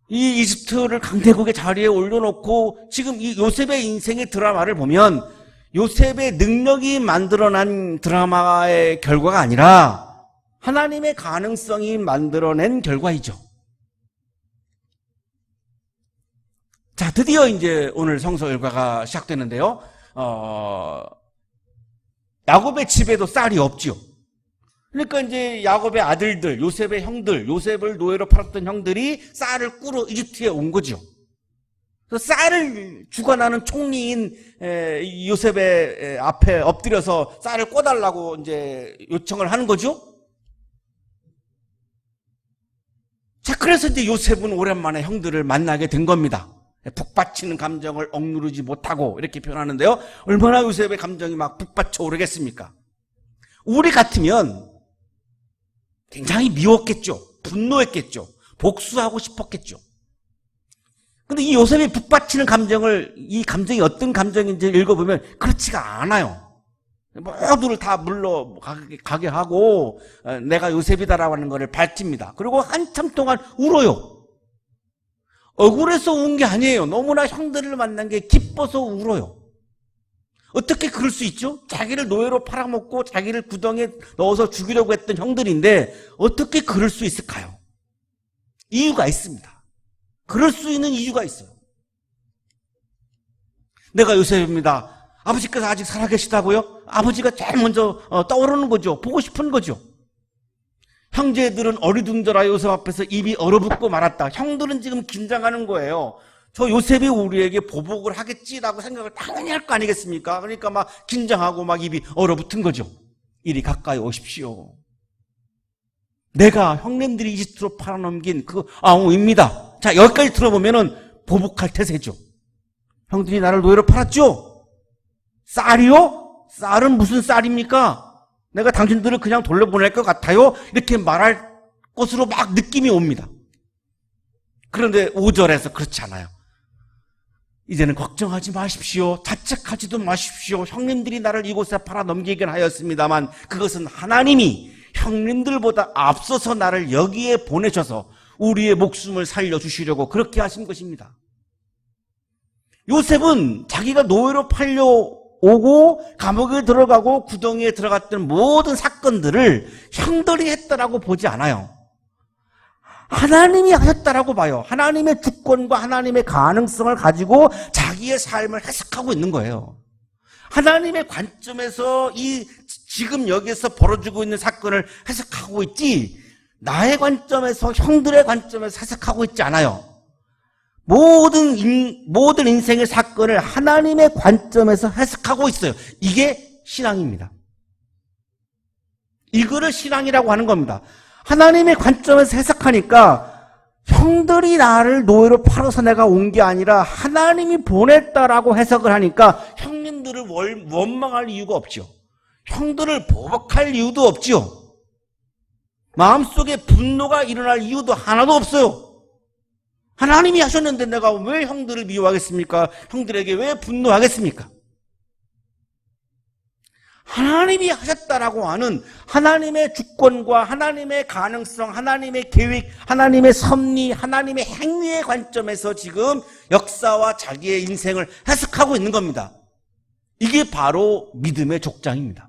이 이집트를 강대국의 자리에 올려놓고 지금 이 요셉의 인생의 드라마를 보면 요셉의 능력이 만들어낸 드라마의 결과가 아니라 하나님의 가능성이 만들어낸 결과이죠. 자, 드디어 이제 오늘 성서 일과가 시작되는데요. 야곱의 집에도 쌀이 없지요. 그러니까 이제 야곱의 아들들, 요셉의 형들, 요셉을 노예로 팔았던 형들이 쌀을 꾸러 이집트에 온 거죠. 그래서 쌀을 주관하는 총리인 요셉의 앞에 엎드려서 쌀을 꿔달라고 이제 요청을 하는 거죠. 자, 그래서 이제 요셉은 오랜만에 형들을 만나게 된 겁니다. 북받치는 감정을 억누르지 못하고 이렇게 표현하는데요. 얼마나 요셉의 감정이 막 북받쳐 오르겠습니까? 우리 같으면 굉장히 미웠겠죠. 분노했겠죠. 복수하고 싶었겠죠. 근데 이 요셉이 북받치는 감정을, 이 감정이 어떤 감정인지 읽어보면 그렇지가 않아요. 모두를 다 물러가게 하고 내가 요셉이다라고 하는 것을 밝힙니다. 그리고 한참 동안 울어요. 억울해서 운 게 아니에요. 너무나 형들을 만난 게 기뻐서 울어요. 어떻게 그럴 수 있죠? 자기를 노예로 팔아먹고 자기를 구덩이에 넣어서 죽이려고 했던 형들인데 어떻게 그럴 수 있을까요? 이유가 있습니다. 그럴 수 있는 이유가 있어요. 내가 요셉입니다. 아버지께서 아직 살아계시다고요? 아버지가 제일 먼저 떠오르는 거죠. 보고 싶은 거죠. 형제들은 어리둥절하 요셉 앞에서 입이 얼어붙고 말았다. 형들은 지금 긴장하는 거예요. 저 요셉이 우리에게 보복을 하겠지라고 생각을 당연히 할 거 아니겠습니까? 그러니까 막 긴장하고 막 입이 얼어붙은 거죠. 이리 가까이 오십시오. 내가 형님들이 이집트로 팔아넘긴 그 아우입니다. 자, 여기까지 들어보면은 보복할 태세죠. 형들이 나를 노예로 팔았죠? 쌀이요? 쌀은 무슨 쌀입니까? 내가 당신들을 그냥 돌려보낼 것 같아요? 이렇게 말할 것으로 막 느낌이 옵니다. 그런데 5절에서 그렇지 않아요. 이제는 걱정하지 마십시오. 자책하지도 마십시오. 형님들이 나를 이곳에 팔아넘기긴 하였습니다만 그것은 하나님이 형님들보다 앞서서 나를 여기에 보내셔서 우리의 목숨을 살려주시려고 그렇게 하신 것입니다. 요셉은 자기가 노예로 팔려오고 감옥에 들어가고 구덩이에 들어갔던 모든 사건들을 형들이 했다라고 보지 않아요. 하나님이 하셨다라고 봐요. 하나님의 주권과 하나님의 가능성을 가지고 자기의 삶을 해석하고 있는 거예요. 하나님의 관점에서 이 지금 여기에서 벌어지고 있는 사건을 해석하고 있지 나의 관점에서 형들의 관점에서 해석하고 있지 않아요. 모든 인생의 사건을 하나님의 관점에서 해석하고 있어요. 이게 신앙입니다. 이거를 신앙이라고 하는 겁니다. 하나님의 관점에서 해석하니까 형들이 나를 노예로 팔아서 내가 온 게 아니라 하나님이 보냈다라고 해석을 하니까 형님들을 원망할 이유가 없죠. 형들을 보복할 이유도 없죠. 마음속에 분노가 일어날 이유도 하나도 없어요. 하나님이 하셨는데 내가 왜 형들을 미워하겠습니까? 형들에게 왜 분노하겠습니까? 하나님이 하셨다라고 하는 하나님의 주권과 하나님의 가능성, 하나님의 계획, 하나님의 섭리, 하나님의 행위의 관점에서 지금 역사와 자기의 인생을 해석하고 있는 겁니다. 이게 바로 믿음의 족장입니다.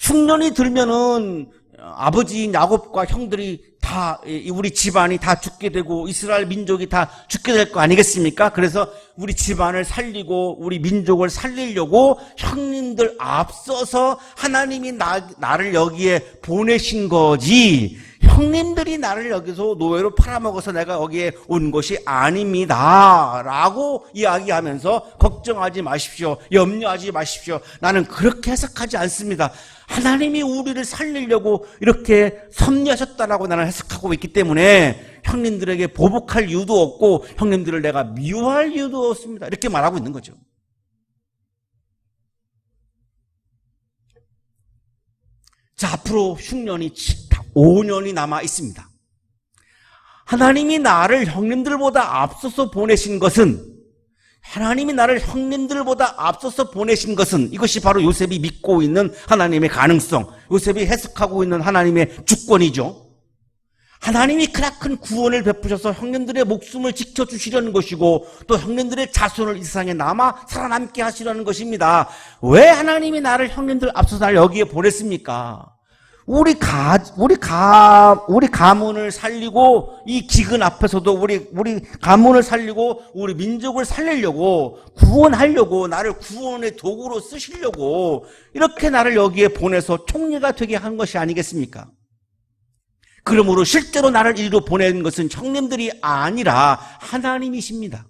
흉년이 들면은 아버지인 야곱과 형들이 다 우리 집안이 다 죽게 되고 이스라엘 민족이 다 죽게 될 거 아니겠습니까? 그래서 우리 집안을 살리고 우리 민족을 살리려고 형님들 앞서서 하나님이 나를 여기에 보내신 거지 형님들이 나를 여기서 노예로 팔아먹어서 내가 여기에 온 것이 아닙니다 라고 이야기하면서 걱정하지 마십시오, 염려하지 마십시오. 나는 그렇게 해석하지 않습니다. 하나님이 우리를 살리려고 이렇게 섭리하셨다라고 나는 해석하고 있기 때문에 형님들에게 보복할 이유도 없고 형님들을 내가 미워할 이유도 없습니다, 이렇게 말하고 있는 거죠. 자, 앞으로 흉년이 5년이 남아 있습니다. 하나님이 나를 형님들보다 앞서서 보내신 것은 이것이 바로 요셉이 믿고 있는 하나님의 가능성, 요셉이 해석하고 있는 하나님의 주권이죠. 하나님이 크나큰 구원을 베푸셔서 형님들의 목숨을 지켜주시려는 것이고 또 형님들의 자손을 이 세상에 남아 살아남게 하시려는 것입니다. 왜 하나님이 나를 형님들 앞서서 나를 여기에 보냈습니까? 우리 가문을 살리고 이 기근 앞에서도 우리 가문을 살리고 우리 민족을 살리려고 구원하려고 나를 구원의 도구로 쓰시려고 이렇게 나를 여기에 보내서 총리가 되게 한 것이 아니겠습니까? 그러므로 실제로 나를 이리로 보낸 것은 형님들이 아니라 하나님이십니다.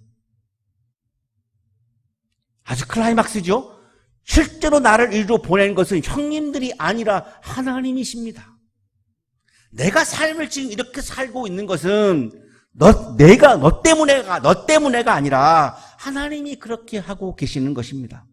아주 클라이막스죠? 실제로 나를 이리로 보낸 것은 형님들이 아니라 하나님이십니다. 내가 삶을 지금 이렇게 살고 있는 것은 너 때문에가 아니라 하나님이 그렇게 하고 계시는 것입니다.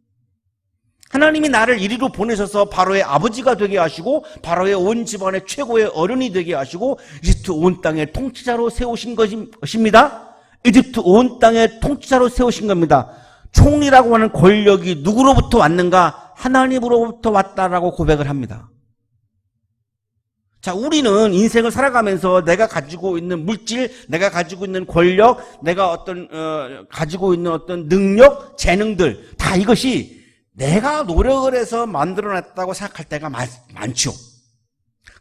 하나님이 나를 이리로 보내셔서 바로의 아버지가 되게 하시고 바로의 온 집안의 최고의 어른이 되게 하시고 이집트 온 땅의 통치자로 세우신 것입니다. 이집트 온 땅의 통치자로 세우신 겁니다. 총리라고 하는 권력이 누구로부터 왔는가? 하나님으로부터 왔다라고 고백을 합니다. 자, 우리는 인생을 살아가면서 내가 가지고 있는 물질, 내가 가지고 있는 권력, 내가 가지고 있는 어떤 능력, 재능들, 다 이것이 내가 노력을 해서 만들어냈다고 생각할 때가 많죠.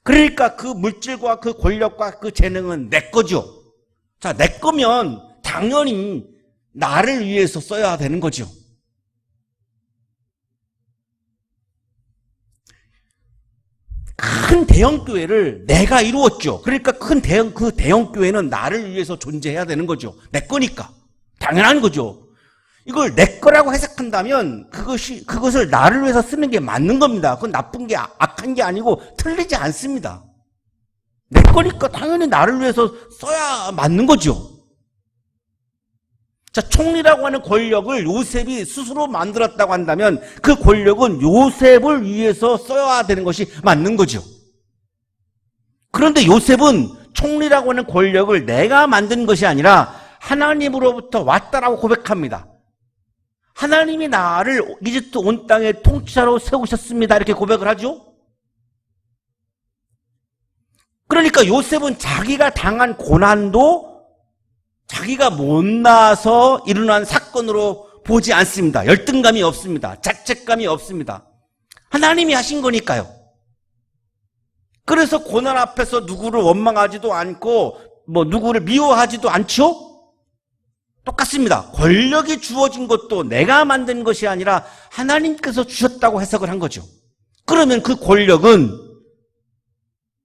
그러니까 그 물질과 그 권력과 그 재능은 내 거죠. 자, 내 거면 당연히 나를 위해서 써야 되는 거죠. 큰 대형교회를 내가 이루었죠. 그러니까 그 대형교회는 나를 위해서 존재해야 되는 거죠. 내 거니까. 당연한 거죠. 이걸 내 거라고 해석한다면 그것을 나를 위해서 쓰는 게 맞는 겁니다. 그건 나쁜 게 악한 게 아니고 틀리지 않습니다. 내 거니까 당연히 나를 위해서 써야 맞는 거죠. 자, 총리라고 하는 권력을 요셉이 스스로 만들었다고 한다면 그 권력은 요셉을 위해서 써야 되는 것이 맞는 거죠. 그런데 요셉은 총리라고 하는 권력을 내가 만든 것이 아니라 하나님으로부터 왔다라고 고백합니다. 하나님이 나를 이집트 온 땅의 통치자로 세우셨습니다, 이렇게 고백을 하죠. 그러니까 요셉은 자기가 당한 고난도 자기가 못나서 일어난 사건으로 보지 않습니다. 열등감이 없습니다. 자책감이 없습니다. 하나님이 하신 거니까요. 그래서 고난 앞에서 누구를 원망하지도 않고 누구를 미워하지도 않죠? 똑같습니다. 권력이 주어진 것도 내가 만든 것이 아니라 하나님께서 주셨다고 해석을 한 거죠. 그러면 그 권력은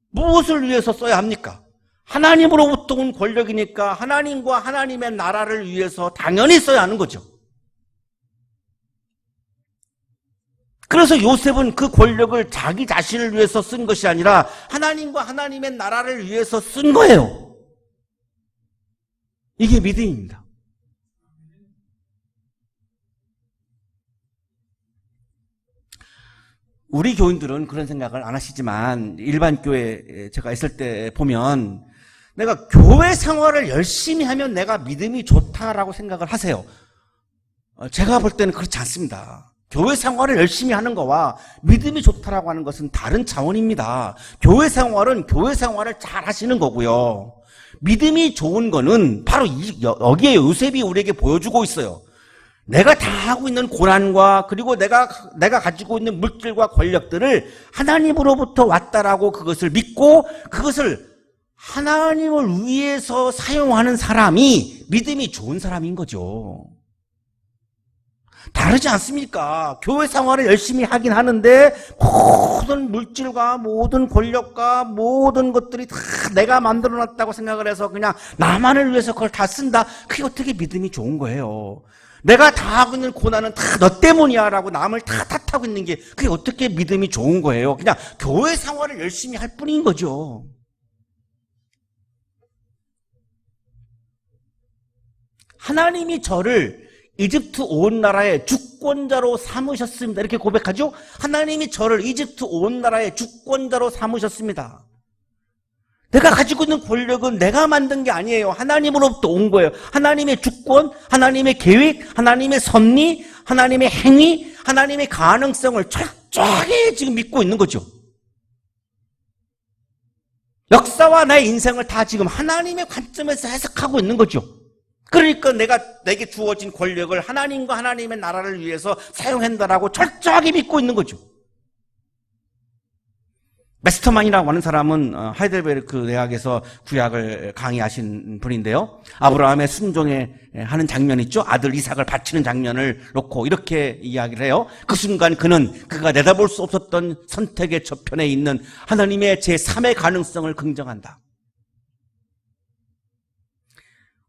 무엇을 위해서 써야 합니까? 하나님으로부터 온 권력이니까 하나님과 하나님의 나라를 위해서 당연히 써야 하는 거죠. 그래서 요셉은 그 권력을 자기 자신을 위해서 쓴 것이 아니라 하나님과 하나님의 나라를 위해서 쓴 거예요. 이게 믿음입니다. 우리 교인들은 그런 생각을 안 하시지만 일반 교회 제가 있을 때 보면 내가 교회 생활을 열심히 하면 내가 믿음이 좋다라고 생각을 하세요. 제가 볼 때는 그렇지 않습니다. 교회 생활을 열심히 하는 거와 믿음이 좋다라고 하는 것은 다른 차원입니다. 교회 생활은 교회 생활을 잘 하시는 거고요. 믿음이 좋은 거는 바로 여기에 요셉이 우리에게 보여주고 있어요. 내가 다 하고 있는 고난과 그리고 내가 가지고 있는 물질과 권력들을 하나님으로부터 왔다라고 그것을 믿고 그것을 하나님을 위해서 사용하는 사람이 믿음이 좋은 사람인 거죠. 다르지 않습니까? 교회 생활을 열심히 하긴 하는데 모든 물질과 모든 권력과 모든 것들이 다 내가 만들어놨다고 생각을 해서 그냥 나만을 위해서 그걸 다 쓴다. 그게 어떻게 믿음이 좋은 거예요? 내가 다 하고 있는 고난은 다 너 때문이야 라고 남을 다 탓하고 있는 게 그게 어떻게 믿음이 좋은 거예요? 그냥 교회 생활을 열심히 할 뿐인 거죠. 하나님이 저를 이집트 온 나라의 주권자로 삼으셨습니다. 이렇게 고백하죠? 하나님이 저를 이집트 온 나라의 주권자로 삼으셨습니다. 내가 가지고 있는 권력은 내가 만든 게 아니에요. 하나님으로부터 온 거예요. 하나님의 주권, 하나님의 계획, 하나님의 섭리, 하나님의 행위, 하나님의 가능성을 철저하게 지금 믿고 있는 거죠. 역사와 나의 인생을 다 지금 하나님의 관점에서 해석하고 있는 거죠. 그러니까 내게 주어진 권력을 하나님과 하나님의 나라를 위해서 사용한다라고 철저하게 믿고 있는 거죠. 메스터만이라고 하는 사람은 하이델베르크 대학에서 구약을 강의하신 분인데요. 아브라함의 순종에 하는 장면 있죠. 아들 이삭을 바치는 장면을 놓고 이렇게 이야기를 해요. 그 순간 그가 내다볼 수 없었던 선택의 저편에 있는 하나님의 제3의 가능성을 긍정한다.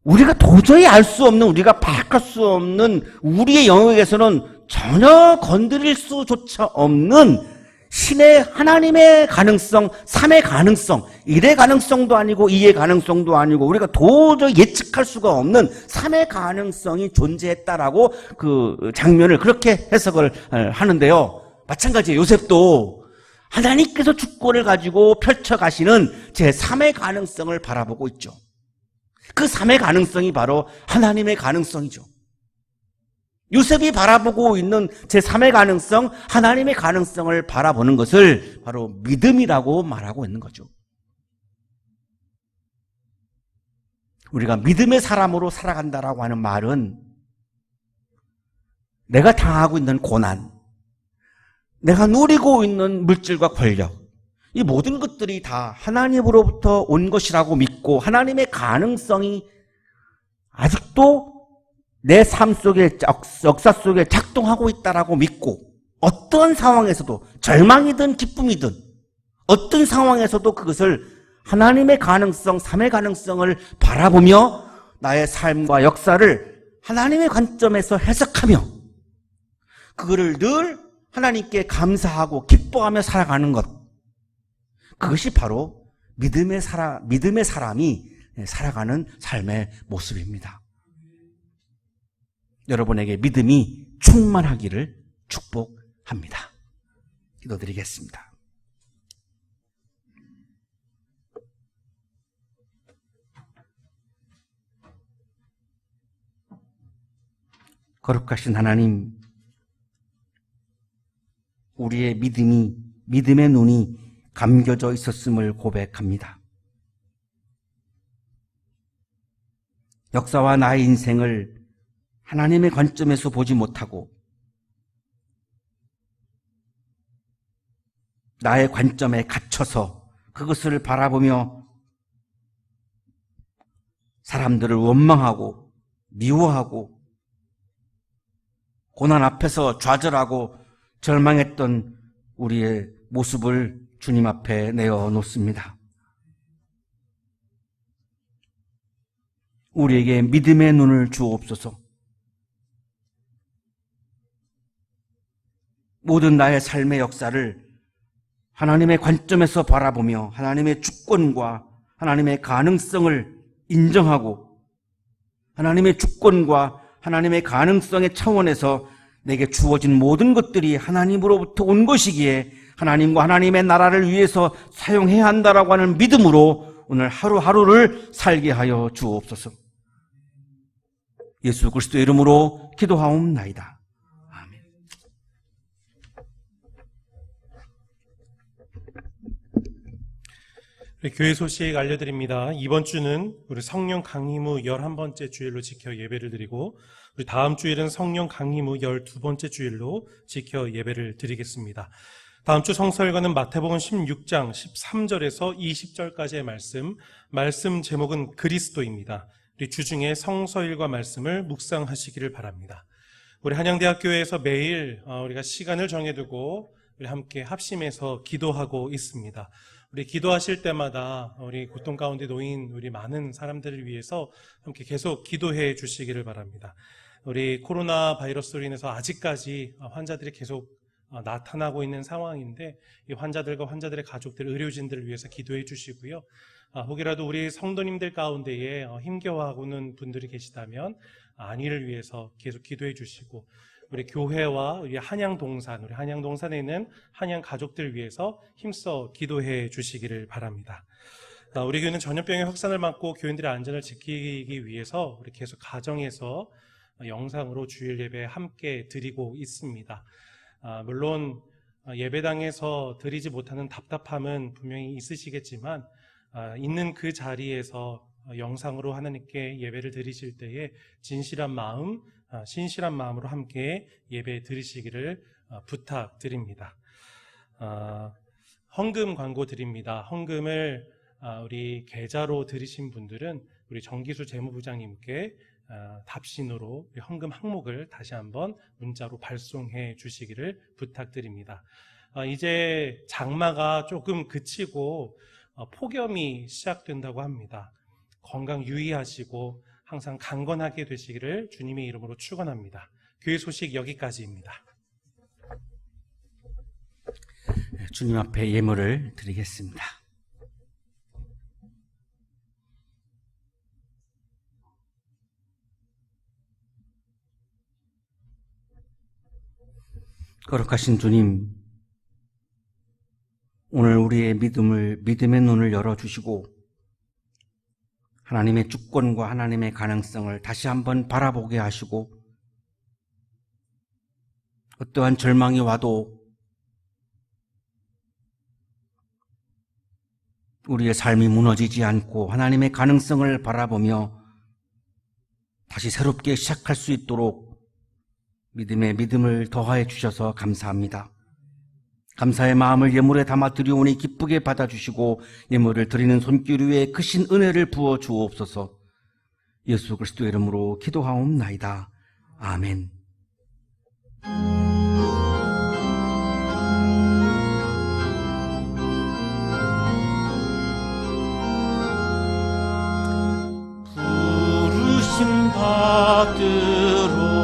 우리가 도저히 알 수 없는, 우리가 파악할 수 없는 우리의 영역에서는 전혀 건드릴 수조차 없는 신의 하나님의 가능성, 3의 가능성, 1의 가능성도 아니고 2의 가능성도 아니고 우리가 도저히 예측할 수가 없는 3의 가능성이 존재했다라고 그 장면을 그렇게 해석을 하는데요. 마찬가지예요. 요셉도 하나님께서 주권을 가지고 펼쳐가시는 제3의 가능성을 바라보고 있죠. 그 3의 가능성이 바로 하나님의 가능성이죠. 요셉이 바라보고 있는 제3의 가능성, 하나님의 가능성을 바라보는 것을 바로 믿음이라고 말하고 있는 거죠. 우리가 믿음의 사람으로 살아간다라고 하는 말은 내가 당하고 있는 고난, 내가 누리고 있는 물질과 권력, 이 모든 것들이 다 하나님으로부터 온 것이라고 믿고 하나님의 가능성이 아직도 내 삶 속에, 역사 속에 작동하고 있다라고 믿고 어떤 상황에서도 절망이든 기쁨이든 어떤 상황에서도 그것을 하나님의 가능성, 3의 가능성을 바라보며 나의 삶과 역사를 하나님의 관점에서 해석하며 그거를 늘 하나님께 감사하고 기뻐하며 살아가는 것, 그것이 바로 믿음의 사람이 살아가는 삶의 모습입니다. 여러분에게 믿음이 충만하기를 축복합니다. 기도드리겠습니다. 거룩하신 하나님, 우리의 믿음의 눈이 감겨져 있었음을 고백합니다. 역사와 나의 인생을 하나님의 관점에서 보지 못하고 나의 관점에 갇혀서 그것을 바라보며 사람들을 원망하고 미워하고 고난 앞에서 좌절하고 절망했던 우리의 모습을 주님 앞에 내어놓습니다. 우리에게 믿음의 눈을 주옵소서. 모든 나의 삶의 역사를 하나님의 관점에서 바라보며 하나님의 주권과 하나님의 가능성을 인정하고 하나님의 주권과 하나님의 가능성의 차원에서 내게 주어진 모든 것들이 하나님으로부터 온 것이기에 하나님과 하나님의 나라를 위해서 사용해야 한다라고 하는 믿음으로 오늘 하루하루를 살게 하여 주옵소서. 예수 그리스도의 이름으로 기도하옵나이다. 아멘. 교회 소식 알려드립니다. 이번 주는 우리 성령 강림 후 11번째 주일로 지켜 예배를 드리고 우리 다음 주일은 성령 강림 후 12번째 주일로 지켜 예배를 드리겠습니다. 다음 주 성서일과는 마태복음 16장 13절에서 20절까지의 말씀 제목은 그리스도입니다. 우리 주중에 성서일과 말씀을 묵상하시기를 바랍니다. 우리 한양대학교에서 매일 우리가 시간을 정해두고 우리 함께 합심해서 기도하고 있습니다. 우리 기도하실 때마다 우리 고통 가운데 놓인 우리 많은 사람들을 위해서 함께 계속 기도해 주시기를 바랍니다. 우리 코로나 바이러스로 인해서 아직까지 환자들이 계속 나타나고 있는 상황인데 이 환자들과 환자들의 가족들, 의료진들을 위해서 기도해 주시고요. 혹이라도 우리 성도님들 가운데에 힘겨워하고는 분들이 계시다면 안위를 위해서 계속 기도해 주시고, 우리 교회와 우리 한양동산, 우리 한양동산에 있는 한양 가족들 위해서 힘써 기도해 주시기를 바랍니다. 우리 교회는 전염병의 확산을 막고 교인들의 안전을 지키기 위해서 우리 계속 가정에서 영상으로 주일 예배 함께 드리고 있습니다. 물론 예배당에서 드리지 못하는 답답함은 분명히 있으시겠지만 있는 그 자리에서 영상으로 하나님께 예배를 드리실 때에 진실한 마음, 신실한 마음으로 함께 예배 드리시기를 부탁드립니다. 헌금 광고 드립니다. 헌금을 우리 계좌로 드리신 분들은 우리 정기수 재무부장님께 답신으로 헌금 항목을 다시 한번 문자로 발송해 주시기를 부탁드립니다. 이제 장마가 조금 그치고 폭염이 시작된다고 합니다. 건강 유의하시고 항상 강건하게 되시기를 주님의 이름으로 축원합니다. 교회 소식 여기까지입니다. 주님 앞에 예물을 드리겠습니다. 거룩하신 주님, 오늘 우리의 믿음의 눈을 열어주시고 하나님의 주권과 하나님의 가능성을 다시 한번 바라보게 하시고, 어떠한 절망이 와도 우리의 삶이 무너지지 않고 하나님의 가능성을 바라보며 다시 새롭게 시작할 수 있도록 믿음을 더하여 주셔서 감사합니다. 감사의 마음을 예물에 담아 드리오니 기쁘게 받아주시고 예물을 드리는 손길 위에 크신 은혜를 부어 주옵소서. 예수 그리스도의 이름으로 기도하옵나이다. 아멘. 부르심 받들어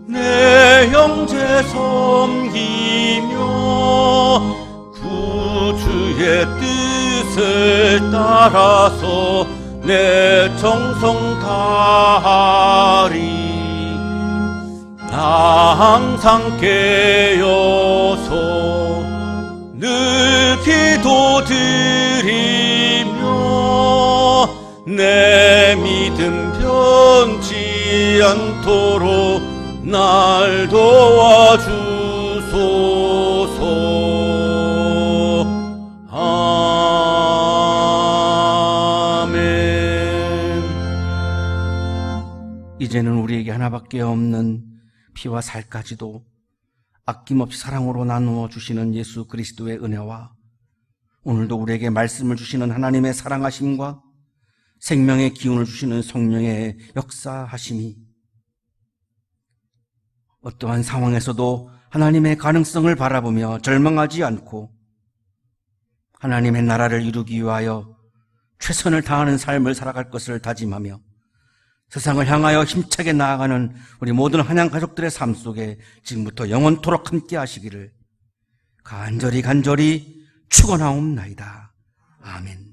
내 형제 섬기며 구주의 뜻을 따라서 내 정성 다하리. 항상 깨어서 늘 기도드리며 내 믿음 변치 않도록 날 도와주소서. 아멘. 이제는 우리에게 하나밖에 없는 피와 살까지도 아낌없이 사랑으로 나누어 주시는 예수 그리스도의 은혜와 오늘도 우리에게 말씀을 주시는 하나님의 사랑하심과 생명의 기운을 주시는 성령의 역사하심이 어떠한 상황에서도 하나님의 가능성을 바라보며 절망하지 않고 하나님의 나라를 이루기 위하여 최선을 다하는 삶을 살아갈 것을 다짐하며 세상을 향하여 힘차게 나아가는 우리 모든 한양 가족들의 삶 속에 지금부터 영원토록 함께 하시기를 간절히 축원하옵나이다. 아멘.